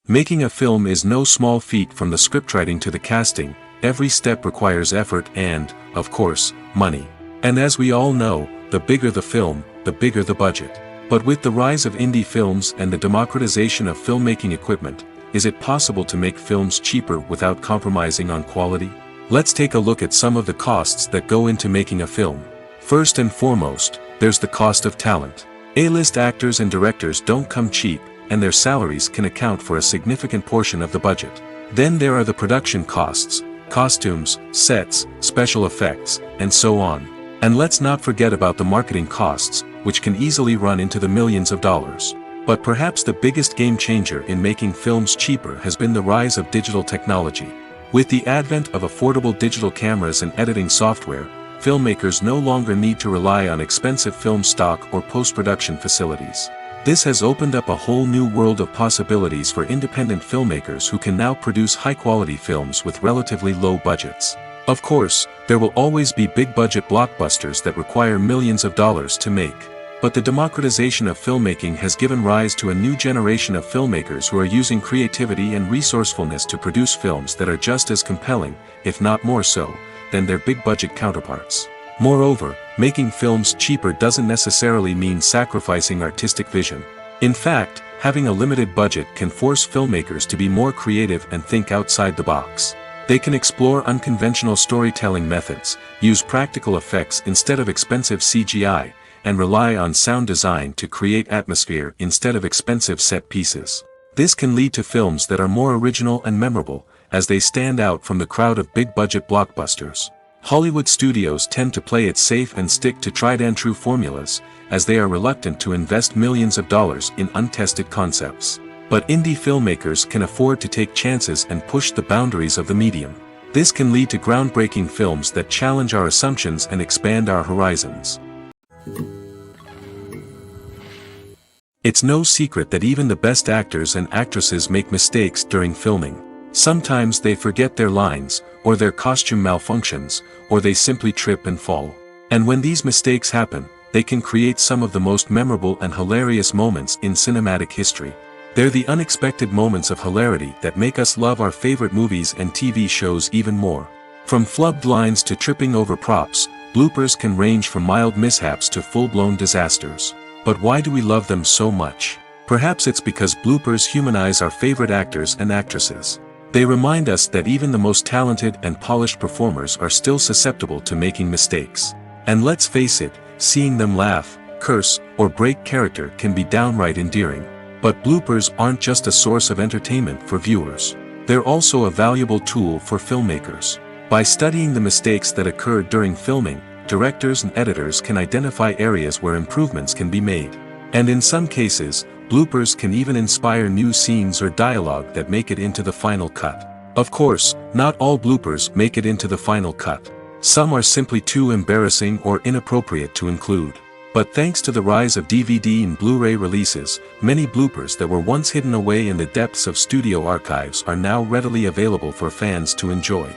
A: Making a film is no small feat. From the scriptwriting to the casting, every step requires effort and, of course, money. And as we all know, the bigger the film, the bigger the budget. But with the rise of indie films and the democratization of filmmaking equipment, is it possible to make films cheaper without compromising on quality? Let's take a look at some of the costs that go into making a film. First and foremost, there's the cost of talent. A-list actors and directors don't come cheap, and their salaries can account for a significant portion of the budget. Then there are the production costs, costumes, sets, special effects, and so on. And let's not forget about the marketing costs, which can easily run into the millions of dollars. But perhaps the biggest game changer in making films cheaper has been the rise of digital technology. With the advent of affordable digital cameras and editing software, filmmakers no longer need to rely on expensive film stock or post-production facilities. This has opened up a whole new world of possibilities for independent filmmakers who can now produce high-quality films with relatively low budgets. Of course, there will always be big-budget blockbusters that require millions of dollars to make. But the democratization of filmmaking has given rise to a new generation of filmmakers who are using creativity and resourcefulness to produce films that are just as compelling, if not more so, than their big-budget counterparts. Moreover, making films cheaper doesn't necessarily mean sacrificing artistic vision. In fact, having a limited budget can force filmmakers to be more creative and think outside the box. They can explore unconventional storytelling methods, use practical effects instead of expensive CGI, and rely on sound design to create atmosphere instead of expensive set pieces. This can lead to films that are more original and memorable, as they stand out from the crowd of big-budget blockbusters. Hollywood studios tend to play it safe and stick to tried-and-true formulas, as they are reluctant to invest millions of dollars in untested concepts. But indie filmmakers can afford to take chances and push the boundaries of the medium. This can lead to groundbreaking films that challenge our assumptions and expand our horizons. It's no secret that even the best actors and actresses make mistakes during filming. Sometimes they forget their lines, or their costume malfunctions, or they simply trip and fall. And when these mistakes happen, they can create some of the most memorable and hilarious moments in cinematic history. They're the unexpected moments of hilarity that make us love our favorite movies and TV shows even more. From flubbed lines to tripping over props, bloopers can range from mild mishaps to full-blown disasters. But why do we love them so much? Perhaps it's because bloopers humanize our favorite actors and actresses. They remind us that even the most talented and polished performers are still susceptible to making mistakes. And let's face it, seeing them laugh, curse, or break character can be downright endearing. But bloopers aren't just a source of entertainment for viewers. They're also a valuable tool for filmmakers. By studying the mistakes that occurred during filming, directors and editors can identify areas where improvements can be made. And in some cases, bloopers can even inspire new scenes or dialogue that make it into the final cut. Of course, not all bloopers make it into the final cut. Some are simply too embarrassing or inappropriate to include. But thanks to the rise of DVD and Blu-ray releases, many bloopers that were once hidden away in the depths of studio archives are now readily available for fans to enjoy.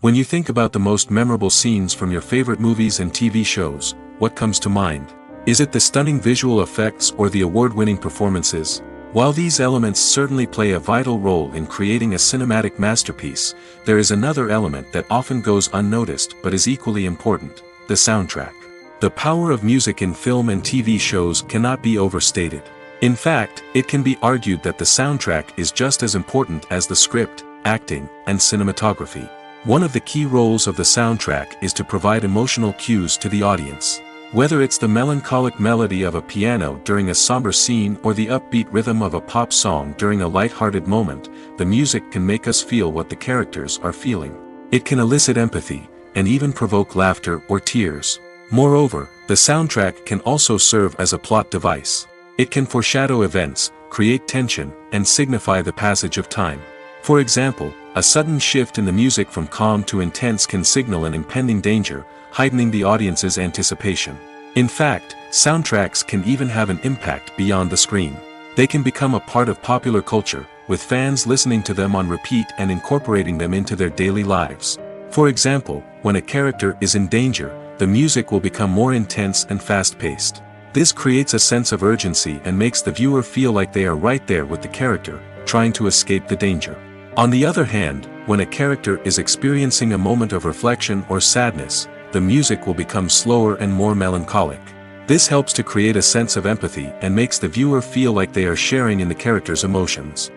A: When you think about the most memorable scenes from your favorite movies and TV shows, what comes to mind? Is it the stunning visual effects or the award-winning performances? While these elements certainly play a vital role in creating a cinematic masterpiece, there is another element that often goes unnoticed but is equally important: the soundtrack. The power of music in film and TV shows cannot be overstated. In fact, it can be argued that the soundtrack is just as important as the script, acting, and cinematography. One of the key roles of the soundtrack is to provide emotional cues to the audience. Whether it's the melancholic melody of a piano during a somber scene or the upbeat rhythm of a pop song during a light-hearted moment, the music can make us feel what the characters are feeling. It can elicit empathy, and even provoke laughter or tears. Moreover, the soundtrack can also serve as a plot device. It can foreshadow events, create tension, and signify the passage of time. For example, a sudden shift in the music from calm to intense can signal an impending danger, heightening the audience's anticipation. In fact, soundtracks can even have an impact beyond the screen. They can become a part of popular culture, with fans listening to them on repeat and incorporating them into their daily lives. For example, when a character is in danger, the music will become more intense and fast-paced. This creates a sense of urgency and makes the viewer feel like they are right there with the character, trying to escape the danger. On the other hand, when a character is experiencing a moment of reflection or sadness, the music will become slower and more melancholic. This helps to create a sense of empathy and makes the viewer feel like they are sharing in the character's emotions.